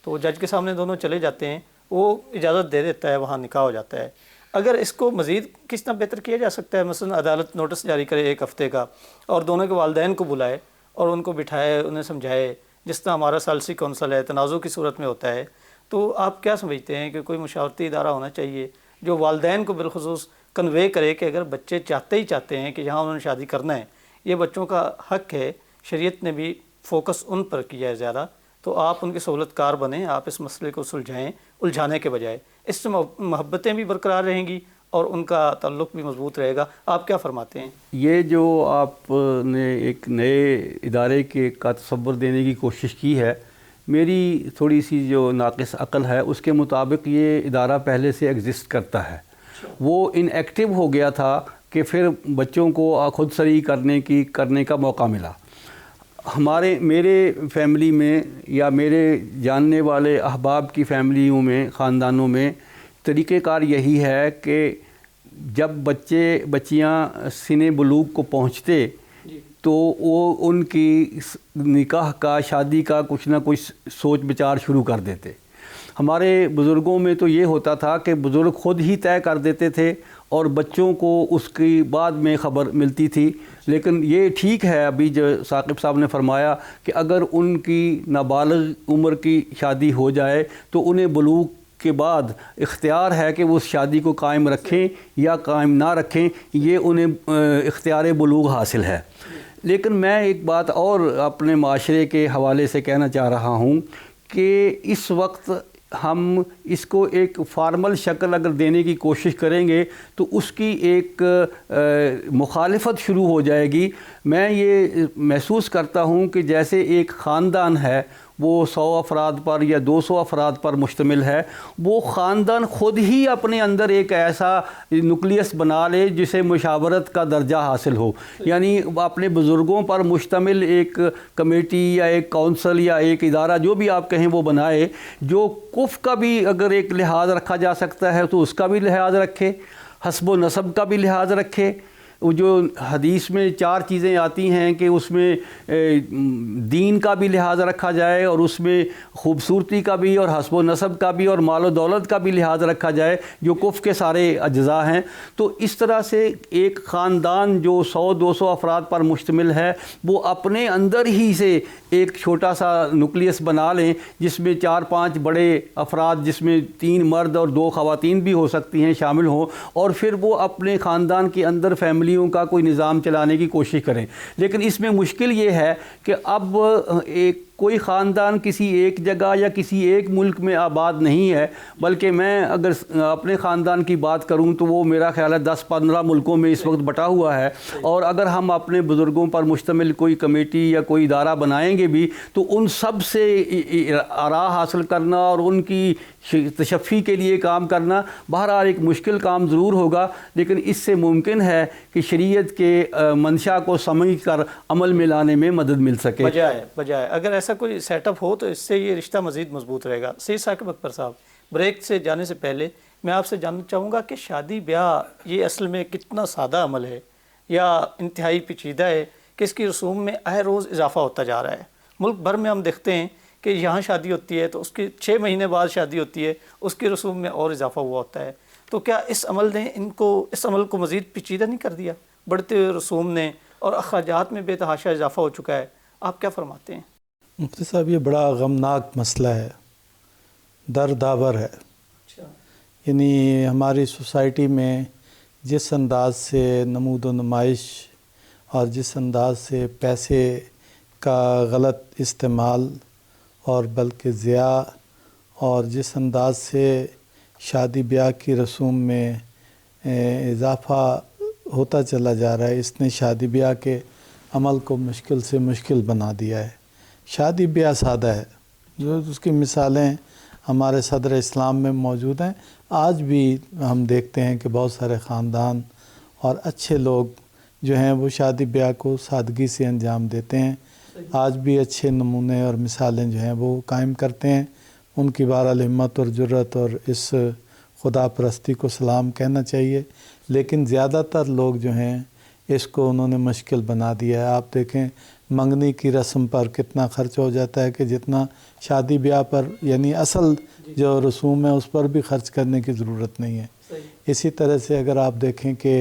تو وہ جج کے سامنے دونوں چلے جاتے ہیں، وہ اجازت دے دیتا ہے، وہاں نکاح ہو جاتا ہے. اگر اس کو مزید کس طرح بہتر کیا جا سکتا ہے، مثلا عدالت نوٹس جاری کرے 1 ہفتے کا اور دونوں کے والدین کو بلائے اور ان کو بٹھائے، انہیں سمجھائے، جس طرح ہمارا ثالثی کونسل ہے تنازع کی صورت میں ہوتا ہے. تو آپ کیا سمجھتے ہیں کہ کوئی مشاورتی ادارہ ہونا چاہیے جو والدین کو بالخصوص کنوے کرے کہ اگر بچے چاہتے ہیں کہ جہاں انہوں نے شادی کرنا ہے، یہ بچوں کا حق ہے، شریعت نے بھی فوکس ان پر کیا ہے زیادہ، تو آپ ان کے سہولت کار بنیں، آپ اس مسئلے کو سلجھائیں الجھانے کے بجائے. اس سے محبتیں بھی برقرار رہیں گی اور ان کا تعلق بھی مضبوط رہے گا. آپ کیا فرماتے ہیں؟ یہ جو آپ نے ایک نئے ادارے کا تصور دینے کی کوشش کی ہے، میری تھوڑی سی جو ناقص عقل ہے اس کے مطابق یہ ادارہ پہلے سے ایگزسٹ کرتا ہے. وہ ان ایکٹیو ہو گیا تھا کہ پھر بچوں کو خود سری کرنے کا موقع ملا. میرے فیملی میں یا میرے جاننے والے احباب کی فیملیوں میں، خاندانوں میں طریقہ کار یہی ہے کہ جب بچیاں سن بلوغ کو پہنچتے تو وہ ان کی نکاح کا، شادی کا کچھ نہ کچھ سوچ بچار شروع کر دیتے. ہمارے بزرگوں میں تو یہ ہوتا تھا کہ بزرگ خود ہی طے کر دیتے تھے اور بچوں کو اس کی بعد میں خبر ملتی تھی. لیکن یہ ٹھیک ہے ابھی جو ثاقب صاحب نے فرمایا کہ اگر ان کی نابالغ عمر کی شادی ہو جائے تو انہیں بلوغ کے بعد اختیار ہے کہ وہ اس شادی کو قائم رکھیں یا قائم نہ رکھیں، یہ انہیں اختیار بلوغ حاصل ہے. لیکن میں ایک بات اور اپنے معاشرے کے حوالے سے کہنا چاہ رہا ہوں کہ اس وقت ہم اس کو ایک فارمل شکل اگر دینے کی کوشش کریں گے تو اس کی ایک مخالفت شروع ہو جائے گی. میں یہ محسوس کرتا ہوں کہ جیسے ایک خاندان ہے وہ 100 افراد پر یا 200 افراد پر مشتمل ہے، وہ خاندان خود ہی اپنے اندر ایک ایسا نیوکلیس بنا لے جسے مشاورت کا درجہ حاصل ہو. یعنی اپنے بزرگوں پر مشتمل ایک کمیٹی یا ایک کونسل یا ایک ادارہ جو بھی آپ کہیں وہ بنائے، جو کف کا بھی اگر ایک لحاظ رکھا جا سکتا ہے تو اس کا بھی لحاظ رکھے، حسب و نسب کا بھی لحاظ رکھے، وہ جو حدیث میں 4 چیزیں آتی ہیں کہ اس میں دین کا بھی لحاظ رکھا جائے اور اس میں خوبصورتی کا بھی اور حسب و نسب کا بھی اور مال و دولت کا بھی لحاظ رکھا جائے جو کف کے سارے اجزاء ہیں، تو اس طرح سے ایک خاندان جو 100-200 افراد پر مشتمل ہے وہ اپنے اندر ہی سے ایک چھوٹا سا نیوکلیس بنا لیں جس میں 4-5 بڑے افراد، جس میں 3 مرد اور 2 خواتین بھی ہو سکتی ہیں، شامل ہوں، اور پھر وہ اپنے خاندان کے اندر فیملیوں کا کوئی نظام چلانے کی کوشش کریں۔ لیکن اس میں مشکل یہ ہے کہ اب کوئی خاندان کسی ایک جگہ یا کسی ایک ملک میں آباد نہیں ہے، بلکہ میں اگر اپنے خاندان کی بات کروں تو وہ میرا خیال ہے 10-15 ملکوں میں اس وقت بٹا ہوا ہے، اور اگر ہم اپنے بزرگوں پر مشتمل کوئی کمیٹی یا کوئی ادارہ بنائیں گے بھی تو ان سب سے آراء حاصل کرنا اور ان کی تشفی کے لیے کام کرنا بہرحال ایک مشکل کام ضرور ہوگا، لیکن اس سے ممکن ہے کہ شریعت کے منشا کو سمجھ کر عمل میں لانے میں مدد مل سکے۔ بجائے اگر ایسا کوئی سیٹ اپ ہو تو اس سے یہ رشتہ مزید مضبوط رہے گا۔ سید ثاقب اکبر صاحب، بریک سے جانے سے پہلے میں آپ سے جاننا چاہوں گا کہ شادی بیاہ یہ اصل میں کتنا سادہ عمل ہے یا انتہائی پیچیدہ ہے کہ اس کی رسوم میں آئے روز اضافہ ہوتا جا رہا ہے؟ ملک بھر میں ہم دیکھتے ہیں کہ یہاں شادی ہوتی ہے تو اس کے 6 مہینے بعد شادی ہوتی ہے، اس کی رسوم میں اور اضافہ ہوا ہوتا ہے۔ تو کیا اس عمل نے اس عمل کو مزید پیچیدہ نہیں کر دیا؟ بڑھتے ہوئے رسوم نے اور اخراجات میں بے تحاشا اضافہ ہو چکا ہے، آپ کیا فرماتے ہیں؟ مفتی صاحب، یہ بڑا غمناک مسئلہ ہے، دردآور ہے۔ یعنی ہماری سوسائٹی میں جس انداز سے نمود و نمائش اور جس انداز سے پیسے کا غلط استعمال اور بلکہ ضیاع اور جس انداز سے شادی بیاہ کی رسوم میں اضافہ ہوتا چلا جا رہا ہے، اس نے شادی بیاہ کے عمل کو مشکل سے مشکل بنا دیا ہے۔ شادی بیاہ سادہ ہے، جو اس کی مثالیں ہمارے صدر اسلام میں موجود ہیں۔ آج بھی ہم دیکھتے ہیں کہ بہت سارے خاندان اور اچھے لوگ جو ہیں وہ شادی بیاہ کو سادگی سے انجام دیتے ہیں۔ آج بھی اچھے نمونے اور مثالیں جو ہیں وہ قائم کرتے ہیں۔ ان کی بہرحال ہمت اور جرت اور اس خدا پرستی کو سلام کہنا چاہیے، لیکن زیادہ تر لوگ جو ہیں اس کو انہوں نے مشکل بنا دیا ہے۔ آپ دیکھیں منگنی کی رسم پر کتنا خرچ ہو جاتا ہے کہ جتنا شادی بیاہ پر یعنی اصل جو رسوم ہے اس پر بھی خرچ کرنے کی ضرورت نہیں ہے۔ اسی طرح سے اگر آپ دیکھیں کہ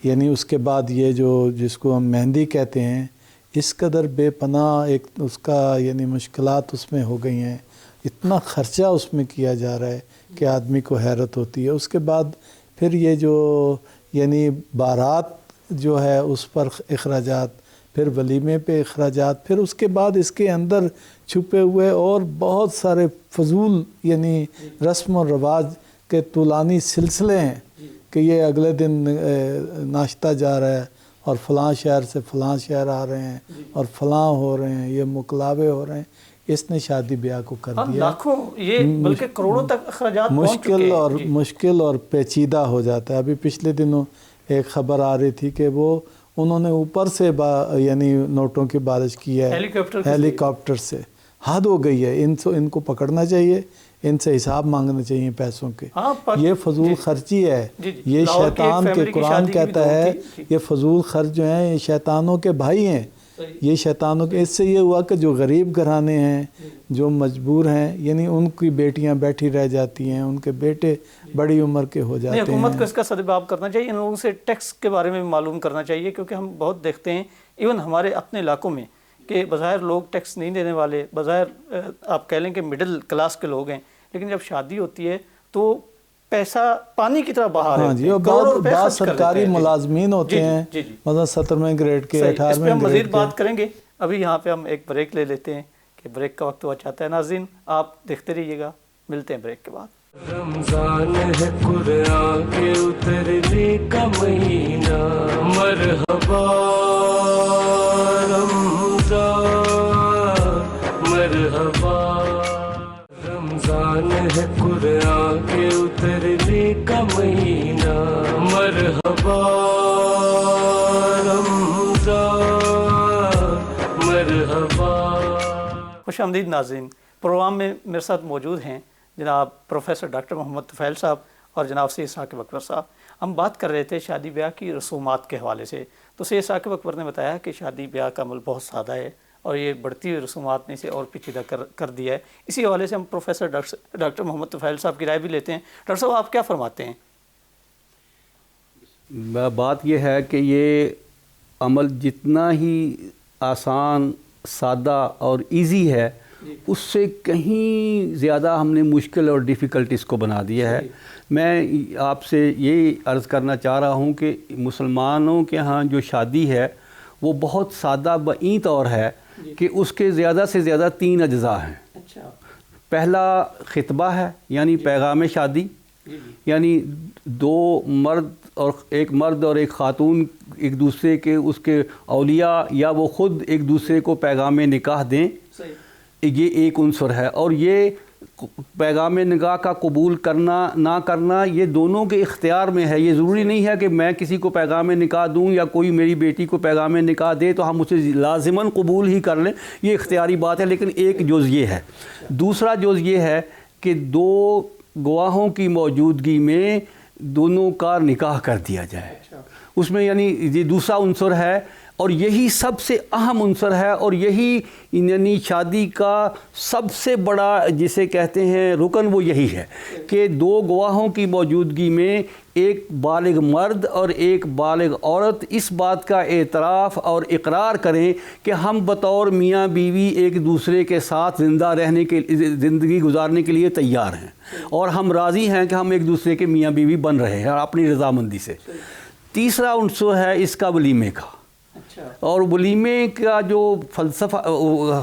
یعنی اس کے بعد یہ جس کو ہم مہندی کہتے ہیں، اس قدر بے پناہ ایک اس کا یعنی مشکلات اس میں ہو گئی ہیں، اتنا خرچہ اس میں کیا جا رہا ہے کہ آدمی کو حیرت ہوتی ہے۔ اس کے بعد پھر یہ جو یعنی بارات جو ہے اس پر اخراجات، پھر ولیمے پہ اخراجات، پھر اس کے بعد اس کے اندر چھپے ہوئے اور بہت سارے فضول یعنی رسم و رواج کے طولانی سلسلے ہیں کہ یہ اگلے دن ناشتہ جا رہا ہے اور فلاں شہر سے فلاں شہر آ رہے ہیں اور فلاں ہو رہے ہیں، یہ مقلابے ہو رہے ہیں۔ اس نے شادی بیاہ کو کر دیا لاکھوں یہ بلکہ کروڑوں تک اخراجات مشکل اور پیچیدہ ہو جاتا ہے۔ ابھی پچھلے دنوں ایک خبر آ رہی تھی کہ وہ انہوں نے اوپر سے یعنی نوٹوں کی بارش کی ہے ہیلی کاپٹر سے۔ حد ہو گئی ہے، ان کو پکڑنا چاہیے، ان سے حساب مانگنا چاہیے پیسوں کے۔ یہ فضول خرچی ہے، یہ شیطان کے قرآن کہتا ہے یہ فضول خرچ جو ہیں یہ شیطانوں کے بھائی ہیں، یہ شیطانوں کے۔ اس سے یہ ہوا کہ جو غریب گھرانے ہیں، جو مجبور ہیں، یعنی ان کی بیٹیاں بیٹھی رہ جاتی ہیں، ان کے بیٹے بڑی عمر کے ہو جاتے ہیں۔ حکومت کو اس کا سدباب کرنا چاہیے، ان لوگوں سے ٹیکس کے بارے میں معلوم کرنا چاہیے، کیونکہ ہم بہت دیکھتے ہیں ایون ہمارے اپنے علاقوں میں کہ بظاہر لوگ ٹیکس نہیں دینے والے، بظاہر آپ کہہ لیں کہ مڈل کلاس کے لوگ ہیں، لیکن جب شادی ہوتی ہے تو پیسہ پانی کی طرح بہا رہے ہیں، بعض سرکاری ملازمین ہوتے ہیں مثلا 17ویں گریڈ کے 18ویں اس پہ ہم گریڈ مزید کے۔ بات کریں گے، ابھی یہاں پہ ہم ایک بریک لے لیتے ہیں کہ بریک کا وقت ہوا چاہتا ہے۔ ناظرین آپ دیکھتے رہیے گا، ملتے ہیں بریک کے بعد۔ رمضان ہے قرآن کے اترنے کا مہینہ، مرحبا رمضان مرحبا۔ رمضان ہے قرآن کے اترنے کا مہینہ، مرحبا رمضان مرحبا۔ خوش آمدید ناظرین، پروگرام میں میرے ساتھ موجود ہیں جناب پروفیسر ڈاکٹر محمد طفیل صاحب اور جناب سید ثاقب اکبر صاحب۔ ہم بات کر رہے تھے شادی بیاہ کی رسومات کے حوالے سے، تو سید ثاقب اکبر نے بتایا کہ شادی بیاہ کا عمل بہت سادہ ہے اور یہ بڑھتی ہوئی رسومات نے اسے اور پیچیدہ کر دیا ہے۔ اسی حوالے سے ہم پروفیسر ڈاکٹر محمد طفیل صاحب کی رائے بھی لیتے ہیں۔ ڈاکٹر صاحب آپ کیا فرماتے ہیں؟ بات یہ ہے کہ یہ عمل جتنا ہی آسان، سادہ اور ایزی ہے، اس سے کہیں زیادہ ہم نے مشکل اور ڈیفیکلٹ اس کو بنا دیا ہے۔ میں آپ سے یہی عرض کرنا چاہ رہا ہوں کہ مسلمانوں کے ہاں جو شادی ہے وہ بہت سادہ بئیں طور ہے کہ اس کے زیادہ سے زیادہ 3 اجزاء ہیں۔ پہلا خطبہ ہے، یعنی پیغام شادی، یعنی 2 مرد اور ایک خاتون ایک دوسرے کے اس کے اولیاء یا وہ خود ایک دوسرے کو پیغام نکاح دیں، یہ ایک عنصر ہے۔ اور یہ پیغام نکاح کا قبول کرنا نہ کرنا یہ دونوں کے اختیار میں ہے۔ یہ ضروری نہیں ہے کہ میں کسی کو پیغام نکاح دوں یا کوئی میری بیٹی کو پیغام نکاح دے تو ہم اسے لازماً قبول ہی کر لیں، یہ اختیاری بات ہے۔ لیکن ایک جز یہ ہے۔ دوسرا جز یہ ہے کہ 2 گواہوں کی موجودگی میں دونوں کا نکاح کر دیا جائے، اس میں یعنی یہ دوسرا عنصر ہے، اور یہی سب سے اہم عنصر ہے، اور یہی یعنی شادی کا سب سے بڑا جسے کہتے ہیں رکن وہ یہی ہے کہ 2 گواہوں کی موجودگی میں ایک بالغ مرد اور ایک بالغ عورت اس بات کا اعتراف اور اقرار کریں کہ ہم بطور میاں بیوی ایک دوسرے کے ساتھ زندگی گزارنے کے لیے تیار ہیں، اور ہم راضی ہیں کہ ہم ایک دوسرے کے میاں بیوی بن رہے ہیں اپنی رضامندی سے۔ تیسرا عنصر ہے اس کا ولیمے کا، اور ولیمے کا جو فلسفہ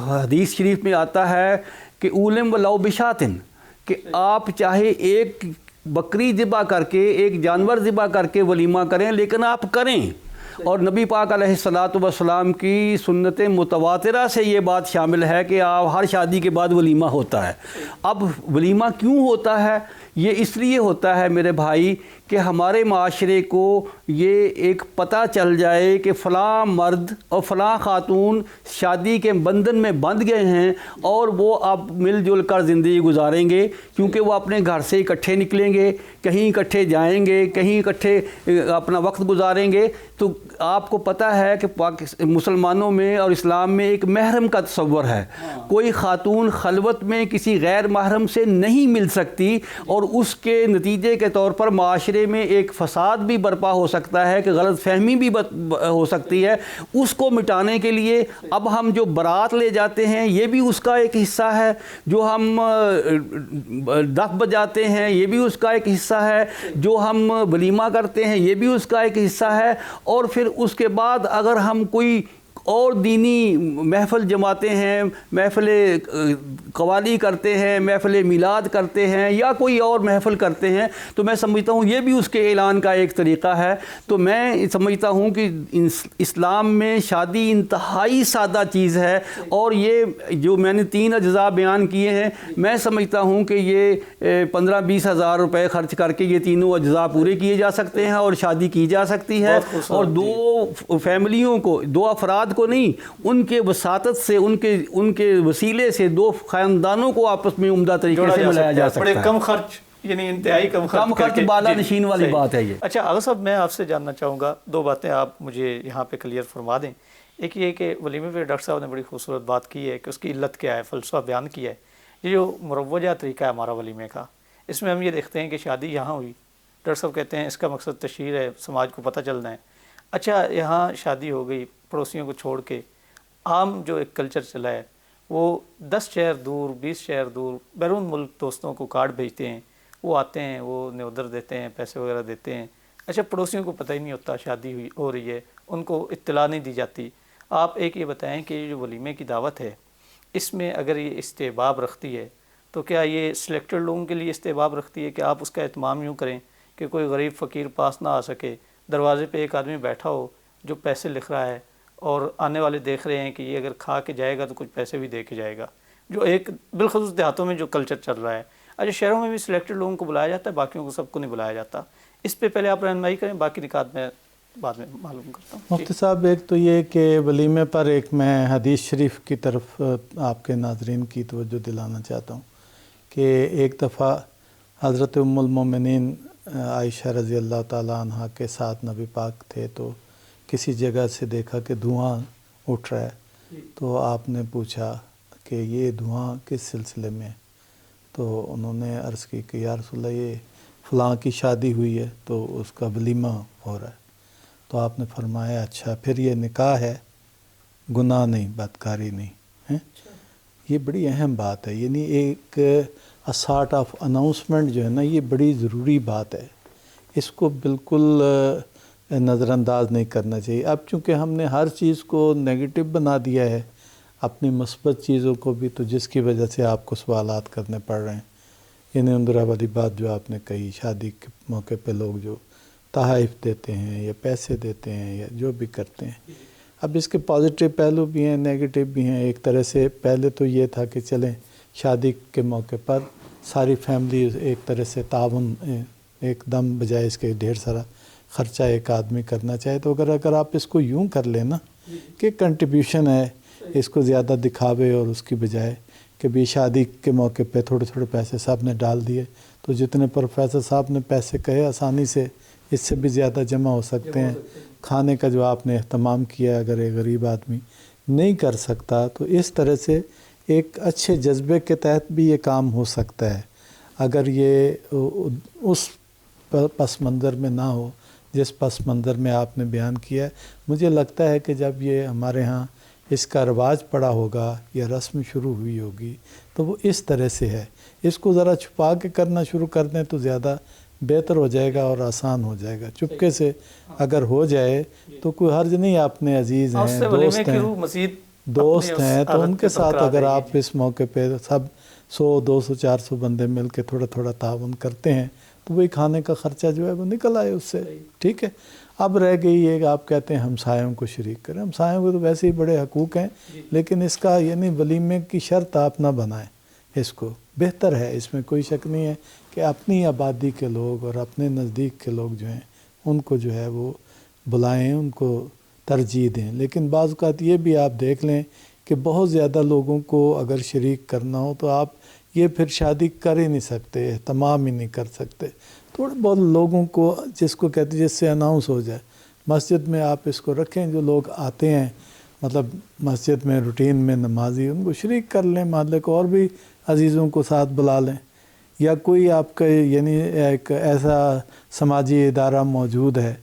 حدیث شریف میں آتا ہے کہ اولم ولو بشاتن، کہ آپ چاہے ایک بکری ذبح کر کے، ایک جانور ذبح کر کے ولیمہ کریں، لیکن آپ کریں۔ اور نبی پاک علیہ الصلاۃ والسلام کی سنت متواترہ سے یہ بات شامل ہے کہ آپ ہر شادی کے بعد ولیمہ ہوتا ہے۔ اب ولیمہ کیوں ہوتا ہے؟ یہ اس لیے ہوتا ہے میرے بھائی کہ ہمارے معاشرے کو یہ ایک پتہ چل جائے کہ فلاں مرد اور فلاں خاتون شادی کے بندھن میں بندھ گئے ہیں، اور وہ اب مل جل کر زندگی گزاریں گے، کیونکہ وہ اپنے گھر سے اکٹھے نکلیں گے، کہیں اکٹھے جائیں گے، کہیں اکٹھے اپنا وقت گزاریں گے۔ تو آپ کو پتہ ہے کہ مسلمانوں میں اور اسلام میں ایک محرم کا تصور ہے۔ کوئی خاتون خلوت میں کسی غیر محرم سے نہیں مل سکتی، اور اس کے نتیجے کے طور پر معاشرے میں ایک فساد بھی برپا ہو سکتا ہے کہ غلط فہمی بھی ہو سکتی ہے۔ اس کو مٹانے کے لیے اب ہم جو برات لے جاتے ہیں یہ بھی اس کا ایک حصہ ہے، جو ہم دف بجاتے ہیں یہ بھی اس کا ایک حصہ ہے، جو ہم ولیمہ کرتے ہیں یہ بھی اس کا ایک حصہ ہے۔ اور پھر اس کے بعد اگر ہم کوئی اور دینی محفل جماتے ہیں، محفل قوالی کرتے ہیں، محفل میلاد کرتے ہیں، یا کوئی اور محفل کرتے ہیں، تو میں سمجھتا ہوں یہ بھی اس کے اعلان کا ایک طریقہ ہے۔ تو میں سمجھتا ہوں کہ اسلام میں شادی انتہائی سادہ چیز ہے، اور یہ جو میں نے 3 اجزاء بیان کیے ہیں، میں سمجھتا ہوں کہ یہ 15-20 ہزار روپے خرچ کر کے یہ تینوں اجزاء پورے کیے جا سکتے ہیں اور شادی کی جا سکتی ہے۔ اور 2 فیملیوں کو، 2 افراد کو نہیں، ان کے وساطت سے، ان کے وسیلے سے 2 خاندانوں کو آپس میں عمدہ طریقے سے ملایا جا سکتا ہے۔ بڑے کم خرچ، یعنی انتہائی کم خرچ بالا نشین والی بات ہے یہ۔ اچھا آغا صاحب، میں آپ سے جاننا چاہوں گا 2 باتیں آپ مجھے یہاں پہ کلیئر فرما دیں۔ ایک یہ کہ ولیمے پہ ڈاکٹر صاحب نے بڑی خوبصورت بات کی ہے کہ اس کی علت کیا ہے، فلسفہ بیان کیا ہے۔ یہ جو مروجہ طریقہ ہے ہمارا ولیمے کا، اس میں ہم یہ دیکھتے ہیں کہ شادی یہاں ہوئی، ڈاکٹر صاحب کہتے ہیں اس کا مقصد تشہیر ہے، سماج کو پتہ چلنا ہے۔ اچھا یہاں شادی ہو گئی، پڑوسیوں کو چھوڑ کے عام جو ایک کلچر چلا ہے وہ 10 شہر دور، 20 شہر دور بیرون ملک دوستوں کو کارڈ بھیجتے ہیں، وہ آتے ہیں، وہ نیودر دیتے ہیں، پیسے وغیرہ دیتے ہیں۔ اچھا پڑوسیوں کو پتہ ہی نہیں ہوتا شادی ہو رہی ہے، ان کو اطلاع نہیں دی جاتی۔ آپ ایک یہ بتائیں کہ یہ جو ولیمے کی دعوت ہے، اس میں اگر یہ استحباب رکھتی ہے تو کیا یہ سلیکٹڈ لوگوں کے لیے استحباب رکھتی ہے کہ آپ اس کا اہتمام یوں کریں کہ کوئی غریب فقیر پاس نہ آ سکے، دروازے پہ ایک آدمی بیٹھا ہو جو پیسے لکھ رہا ہے، اور آنے والے دیکھ رہے ہیں کہ یہ اگر کھا کے جائے گا تو کچھ پیسے بھی دے کے جائے گا، جو ایک بالخصوص دیہاتوں میں جو کلچر چل رہا ہے۔ اچھا شہروں میں بھی سلیکٹڈ لوگوں کو بلایا جاتا ہے، باقیوں کو سب کو نہیں بلایا جاتا۔ اس پہ پہلے آپ رہنمائی کریں، باقی نکات میں بعد میں معلوم کرتا ہوں۔ مفتی صاحب، ایک تو یہ کہ ولیمے پر ایک میں حدیث شریف کی طرف آپ کے ناظرین کی توجہ دلانا چاہتا ہوں کہ ایک دفعہ حضرت ام المومنین عائشہ رضی اللہ تعالیٰ عنہ کے ساتھ نبی پاک تھے تو کسی جگہ سے دیکھا کہ دھواں اٹھ رہا ہے، تو آپ نے پوچھا کہ یہ دھواں کس سلسلے میں؟ تو انہوں نے عرض کی کہ یا رسول اللہ یہ فلاں کی شادی ہوئی ہے تو اس کا ولیمہ ہو رہا ہے۔ تو آپ نے فرمایا اچھا پھر یہ نکاح ہے، گناہ نہیں، بدکاری نہیں ہے۔ یہ بڑی اہم بات ہے، یعنی ایک سارٹ آف اناؤنسمنٹ جو ہے نا، یہ بڑی ضروری بات ہے، اس کو بالکل نظر انداز نہیں کرنا چاہیے۔ اب چونکہ ہم نے ہر چیز کو نیگیٹو بنا دیا ہے، اپنی مثبت چیزوں کو بھی، تو جس کی وجہ سے آپ کو سوالات کرنے پڑ رہے ہیں۔ یعنی اندرا والی بات جو آپ نے کہی، شادی کے موقع پہ لوگ جو تحائف دیتے ہیں یا پیسے دیتے ہیں یا جو بھی کرتے ہیں، اب اس کے پازیٹیو پہلو بھی ہیں، نیگیٹو بھی ہیں۔ ایک طرح سے پہلے تو یہ تھا کہ چلیں شادی کے موقع پر ساری فیملی ایک طرح سے تعاون، ایک دم بجائے اس کے ڈھیر سارا خرچہ ایک آدمی کرنا چاہے، تو اگر آپ اس کو یوں کر لیں نا کہ کنٹریبیوشن ہے، اس کو زیادہ دکھاوے، اور اس کی بجائے کہ بھی شادی کے موقع پہ تھوڑے تھوڑے پیسے سب نے ڈال دیے، تو جتنے پروفیسر صاحب نے پیسے کہے آسانی سے اس سے بھی زیادہ جمع ہو سکتے ہیں۔ کھانے کا جو آپ نے اہتمام کیا، اگر ایک غریب آدمی نہیں کر سکتا، تو اس طرح سے ایک اچھے جذبے کے تحت بھی یہ کام ہو سکتا ہے، اگر یہ اس پس منظر میں نہ ہو جس پس منظر میں آپ نے بیان کیا ہے۔ مجھے لگتا ہے کہ جب یہ ہمارے ہاں اس کا رواج پڑا ہوگا یا رسم شروع ہوئی ہوگی تو وہ اس طرح سے ہے۔ اس کو ذرا چھپا کے کرنا شروع کر دیں تو زیادہ بہتر ہو جائے گا اور آسان ہو جائے گا۔ چپکے سے اگر ہو جائے تو کوئی حرج نہیں، اپنے عزیز ہیں، دوست ہیں، تو ان کے ساتھ اگر آپ اس موقع پہ سب 100 200 400 بندے مل کے تھوڑا تھوڑا تعاون کرتے ہیں تو وہی کھانے کا خرچہ جو ہے وہ نکل آئے اس سے، ٹھیک ہے۔ اب رہ گئی یہ کہ آپ کہتے ہیں ہمسایوں کو شریک کریں، ہمسایوں کو تو ویسے ہی بڑے حقوق ہیں، لیکن اس کا یعنی ولیمے کی شرط آپ نہ بنائیں، اس کو بہتر ہے، اس میں کوئی شک نہیں ہے کہ اپنی آبادی کے لوگ اور اپنے نزدیک کے لوگ جو ہیں ان کو جو ہے وہ بلائیں، ان کو ترجیح دیں۔ لیکن بعض اوقات یہ بھی آپ دیکھ لیں کہ بہت زیادہ لوگوں کو اگر شریک کرنا ہو تو آپ یہ پھر شادی کر ہی نہیں سکتے، اہتمام ہی نہیں کر سکتے۔ تھوڑے بہت لوگوں کو جس کو کہتے ہیں جس سے اناؤنس ہو جائے، مسجد میں آپ اس کو رکھیں، جو لوگ آتے ہیں مطلب مسجد میں روٹین میں نمازی، ان کو شریک کر لیں، محلے کو اور بھی عزیزوں کو ساتھ بلا لیں، یا کوئی آپ کا یعنی ایک ایسا سماجی ادارہ موجود ہے،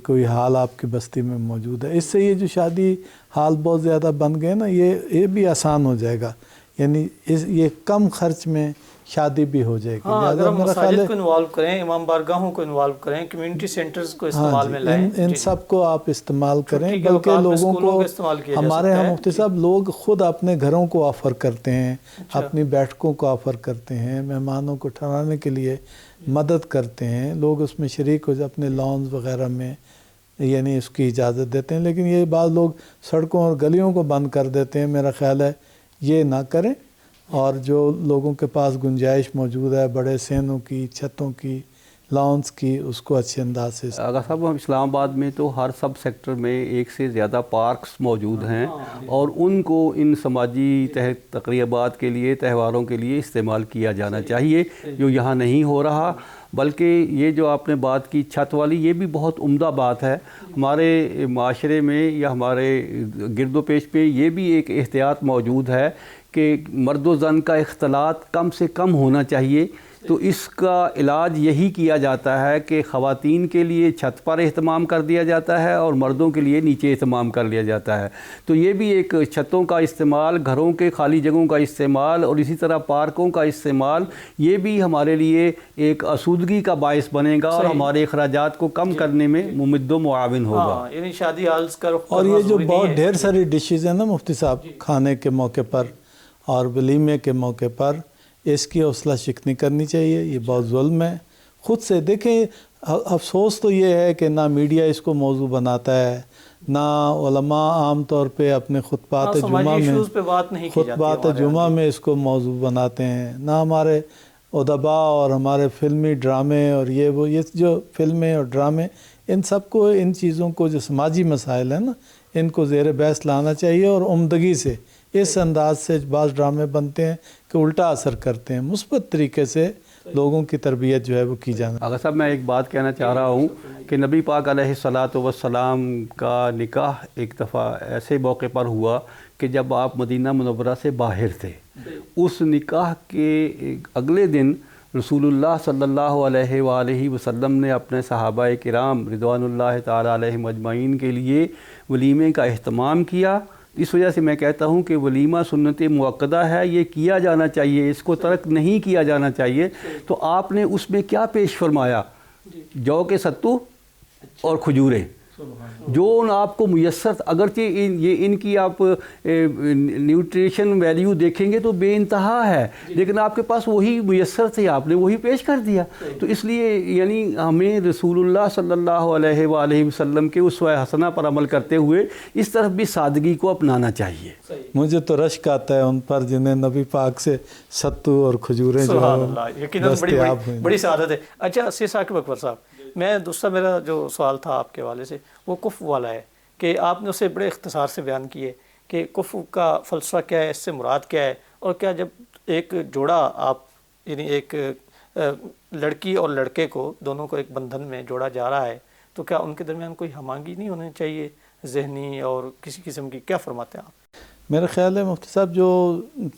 کوئی حال آپ کی بستی میں موجود ہے، اس سے یہ جو شادی حال بہت زیادہ بن گئے نا، یہ بھی آسان ہو جائے گا، یعنی یہ کم خرچ میں شادی بھی ہو جائے گی۔ اگر ہم مساجد کو انوالو کریں، امام بارگاہوں کو انوالو کریں، کمیونٹی سینٹرز کو استعمال میں لائیں، ان سب کو آپ استعمال کریں، بلکہ لوگوں کو ہمارے ہاں مفتی صاحب لوگ خود اپنے گھروں کو آفر کرتے ہیں، اپنی بیٹھکوں کو آفر کرتے ہیں، مہمانوں کو ٹھہرانے کے لیے مدد کرتے ہیں، لوگ اس میں شریک ہو جائے، اپنے لانز وغیرہ میں یعنی اس کی اجازت دیتے ہیں۔ لیکن یہ بعض لوگ سڑکوں اور گلیوں کو بند کر دیتے ہیں، میرا خیال ہے یہ نہ کریں، اور جو لوگوں کے پاس گنجائش موجود ہے بڑے سینوں کی، چھتوں کی، لانس کی، اس کو اچھے انداز سے اگر صاحب ہم اسلام آباد میں تو ہر سب سیکٹر میں ایک سے زیادہ پارکس موجود ہیں، اور ان کو ان سماجی تقریبات کے لیے، تہواروں کے لیے استعمال کیا جانا چاہیے، جو یہاں نہیں ہو رہا۔ بلکہ یہ جو آپ نے بات کی چھت والی، یہ بھی بہت عمدہ بات ہے۔ ہمارے معاشرے میں یا ہمارے گرد و پیش پہ یہ بھی ایک احتیاط موجود ہے کہ مرد و زن کا اختلاط کم سے کم ہونا چاہیے۔ تو اس کا علاج یہی کیا جاتا ہے کہ خواتین کے لیے چھت پر اہتمام کر دیا جاتا ہے اور مردوں کے لیے نیچے اہتمام کر لیا جاتا ہے۔ تو یہ بھی ایک چھتوں کا استعمال، گھروں کے خالی جگہوں کا استعمال، اور اسی طرح پارکوں کا استعمال، یہ بھی ہمارے لیے ایک آسودگی کا باعث بنے گا اور ہمارے اخراجات کو کم کرنے میں ممد و معاون ہوگا۔ یعنی شادی ہالز کا اور یہ جو بہت ڈھیر ساری ڈشز ہیں نا مفتی صاحب، کھانے کے موقع پر اور ولیمے کے موقع پر، اس کی حوصلہ شکنی کرنی چاہیے، یہ بہت ظلم ہے۔ خود سے دیکھیں، افسوس تو یہ ہے کہ نہ میڈیا اس کو موضوع بناتا ہے، نہ علماء عام طور پہ اپنے خطبات جمعہ میں اس کو موضوع بناتے ہیں، نہ ہمارے ادباء اور ہمارے فلمی ڈرامے اور یہ جو فلمیں اور ڈرامے، ان سب کو، ان چیزوں کو، جو سماجی مسائل ہیں نا، ان کو زیر بحث لانا چاہیے، اور عمدگی سے اس انداز سے بعض ڈرامے بنتے ہیں کہ تو الٹا اثر کرتے ہیں. مثبت طریقے سے لوگوں کی تربیت جو ہے وہ کی جانا. اگر صاحب میں ایک بات کہنا چاہ رہا ہوں کہ نبی پاک علیہ الصلاۃ والسلام کا نکاح ایک دفعہ ایسے موقع پر ہوا کہ جب آپ مدینہ منورہ سے باہر تھے. اس نکاح کے اگلے دن رسول اللہ صلی اللہ علیہ وآلہ وسلم نے اپنے صحابہ کرام رضوان اللہ تعالی علیہم اجمعین کے لیے ولیمے کا اہتمام کیا. اس وجہ سے میں کہتا ہوں کہ ولیمہ سنت مؤکدہ ہے، یہ کیا جانا چاہیے، اس کو ترک نہیں کیا جانا چاہیے. تو آپ نے اس میں کیا پیش فرمایا؟ جو کے ستو اور کھجوریں جو آپ کو میسر، اگرچہ یہ ان کی آپ نیوٹریشن ویلیو دیکھیں گے تو بے انتہا ہے، لیکن آپ کے پاس وہی میسر تھے، آپ نے وہی پیش کر دیا. تو اس لیے یعنی ہمیں رسول اللہ صلی اللہ علیہ وآلہ وسلم کے اسوہ حسنہ پر عمل کرتے ہوئے اس طرف بھی سادگی کو اپنانا چاہیے. مجھے تو رشک آتا ہے ان پر جنہیں نبی پاک سے ستو اور کھجوریں جو دستیاب ہوئیں. بڑی سعادت ہے. اچھا سی ثاقب اکبر صاحب، میں دوسرا میرا جو سوال تھا آپ کے حوالے سے وہ کف والا ہے کہ آپ نے اسے بڑے اختصار سے بیان کیے کہ کف کا فلسفہ کیا ہے، اس سے مراد کیا ہے، اور کیا جب ایک جوڑا آپ یعنی ایک لڑکی اور لڑکے کو دونوں کو ایک بندھن میں جوڑا جا رہا ہے تو کیا ان کے درمیان کوئی ہم آہنگی نہیں ہونی چاہیے ذہنی اور کسی قسم کی؟ کیا فرماتے ہیں آپ؟ میرا خیال ہے مفتی صاحب جو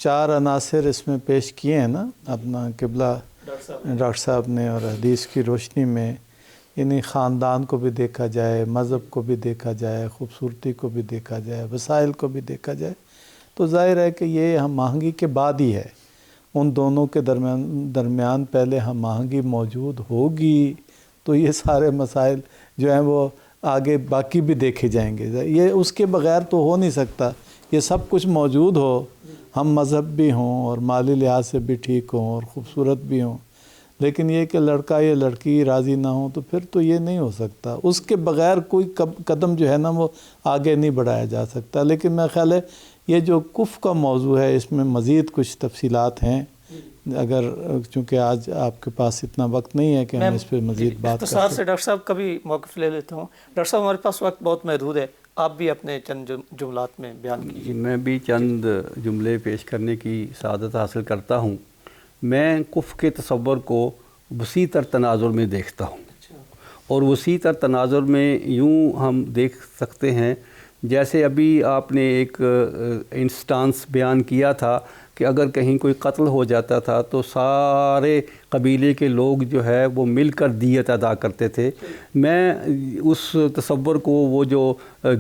4 عناصر اس میں پیش کیے ہیں نا اپنا قبلہ ڈاکٹر صاحب نے، اور حدیث کی روشنی میں یعنی خاندان کو بھی دیکھا جائے، مذہب کو بھی دیکھا جائے، خوبصورتی کو بھی دیکھا جائے، وسائل کو بھی دیکھا جائے، تو ظاہر ہے کہ یہ ہم آہنگی کے بعد ہی ہے. ان دونوں کے درمیان پہلے ہم آہنگی موجود ہوگی تو یہ سارے مسائل جو ہیں وہ آگے باقی بھی دیکھے جائیں گے. یہ اس کے بغیر تو ہو نہیں سکتا. یہ سب کچھ موجود ہو، ہم مذہب بھی ہوں اور مالی لحاظ سے بھی ٹھیک ہوں اور خوبصورت بھی ہوں، لیکن یہ کہ لڑکا یا لڑکی راضی نہ ہو تو پھر تو یہ نہیں ہو سکتا. اس کے بغیر کوئی قدم جو ہے نا وہ آگے نہیں بڑھایا جا سکتا. لیکن میرا خیال ہے یہ جو کف کا موضوع ہے اس میں مزید کچھ تفصیلات ہیں، اگر چونکہ آج آپ کے پاس اتنا وقت نہیں ہے کہ ہم اس پہ مزید بات کر سکیں. اختصار سے ڈاکٹر صاحب کا بھی موقف لے لیتا ہوں. ڈاکٹر صاحب ہمارے پاس وقت بہت محدود ہے، آپ بھی اپنے چند جملات میں بیان کیجیے. میں بھی چند جملے پیش کرنے کی سعادت حاصل کرتا ہوں. میں کف کے تصور کو وسیع تر تناظر میں دیکھتا ہوں، اور وسیع تر تناظر میں یوں ہم دیکھ سکتے ہیں جیسے ابھی آپ نے ایک انسٹانس بیان کیا تھا کہ اگر کہیں کوئی قتل ہو جاتا تھا تو سارے قبیلے کے لوگ جو ہے وہ مل کر دیت ادا کرتے تھے. میں اس تصور کو، وہ جو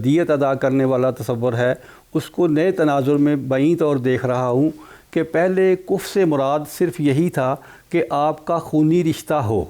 دیت ادا کرنے والا تصور ہے، اس کو نئے تناظر میں بعید طور دیکھ رہا ہوں کہ پہلے کف سے مراد صرف یہی تھا کہ آپ کا خونی رشتہ ہو،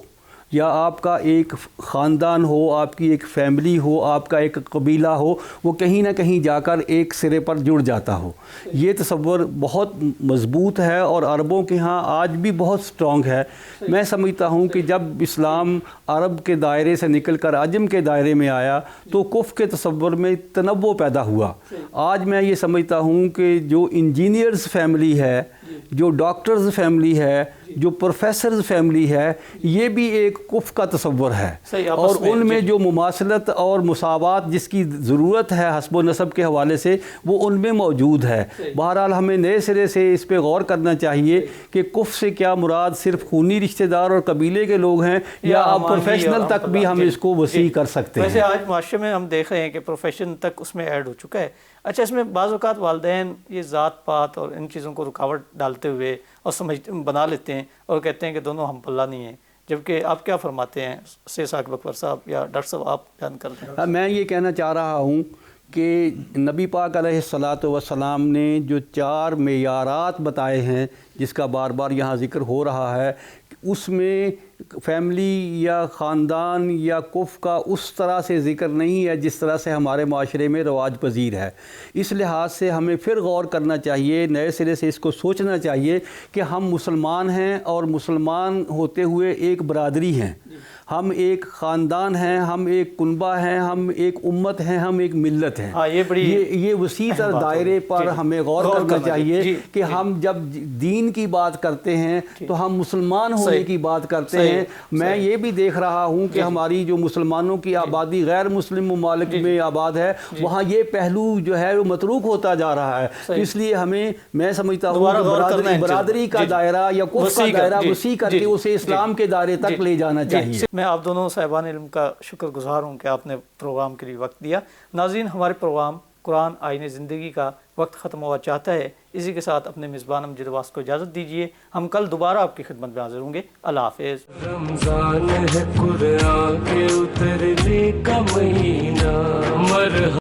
یا آپ کا ایک خاندان ہو، آپ کی ایک فیملی ہو، آپ کا ایک قبیلہ ہو، وہ کہیں نہ کہیں جا کر ایک سرے پر جڑ جاتا ہو. یہ تصور بہت مضبوط ہے اور عربوں کے ہاں آج بھی بہت سٹرونگ ہے. میں سمجھتا ہوں کہ جب اسلام عرب کے دائرے سے نکل کر عجم کے دائرے میں آیا تو کف کے تصور میں تنوع پیدا ہوا. آج میں یہ سمجھتا ہوں کہ جو انجینئرز فیملی ہے، جو ڈاکٹرز فیملی ہے، جو پروفیسرز فیملی ہے، یہ بھی ایک کف کا تصور ہے. اور ان میں جو مماثلت اور مساوات جس کی ضرورت ہے حسب و نسب کے حوالے سے، وہ ان میں موجود ہے. بہرحال ہمیں نئے سرے سے اس پہ غور کرنا چاہیے کہ کف سے کیا مراد صرف خونی رشتہ دار اور قبیلے کے لوگ ہیں، یا اب پروفیشنل تک بھی ہم اس کو وسیع کر سکتے ہیں. ویسے آج معاشرے میں ہم دیکھ رہے ہیں کہ پروفیشن تک اس میں ایڈ ہو چکا ہے. اچھا، اس میں بعض اوقات والدین یہ ذات پات اور ان چیزوں کو رکاوٹ ڈالتے ہوئے اور بنا لیتے ہیں اور کہتے ہیں کہ دونوں ہم پلہ نہیں ہیں، جبکہ آپ کیا فرماتے ہیں سی ثاقب اکبر صاحب یا ڈاکٹر صاحب، آپ بیان کرتے ہیں؟ میں یہ کہنا چاہ رہا ہوں کہ نبی پاک علیہ الصلاۃ والسلام نے جو 4 معیارات بتائے ہیں جس کا بار بار یہاں ذکر ہو رہا ہے، اس میں فیملی یا خاندان یا کف کا اس طرح سے ذکر نہیں ہے جس طرح سے ہمارے معاشرے میں رواج پذیر ہے. اس لحاظ سے ہمیں پھر غور کرنا چاہیے، نئے سرے سے اس کو سوچنا چاہیے کہ ہم مسلمان ہیں اور مسلمان ہوتے ہوئے ایک برادری ہیں. ہم ایک خاندان ہیں، ہم ایک کنبہ ہیں، ہم ایک امت ہیں، ہم ایک ملت ہیں۔ یہ بڑی یہ وسیع تر دائرے پر ہمیں غور کرنا چاہیے کہ ہم جب دین کی بات کرتے ہیں تو ہم مسلمان ہونے کی بات کرتے ہیں۔ میں یہ بھی دیکھ رہا ہوں کہ ہماری جو مسلمانوں کی آبادی غیر مسلم ممالک میں آباد ہے، وہاں یہ پہلو جو ہے وہ متروک ہوتا جا رہا ہے۔ اس لیے ہمیں، میں سمجھتا ہوں کہ برادری کا دائرہ یا کفر کا دائرہ وسیع کر کے اسے اسلام کے دائرے تک لے جانا چاہیے۔ میں آپ دونوں صاحبان علم کا شکر گزار ہوں کہ آپ نے پروگرام کے لیے وقت دیا۔ ناظرین، ہمارے پروگرام قرآن آئین زندگی کا وقت ختم ہوا چاہتا ہے۔ اسی کے ساتھ اپنے میزبان امجد عباس کو اجازت دیجیے۔ ہم کل دوبارہ آپ کی خدمت میں حاضر ہوں گے۔ اللہ حافظ۔ رمضان ہے قرآن کے اترنے کا مہینہ، مرحبا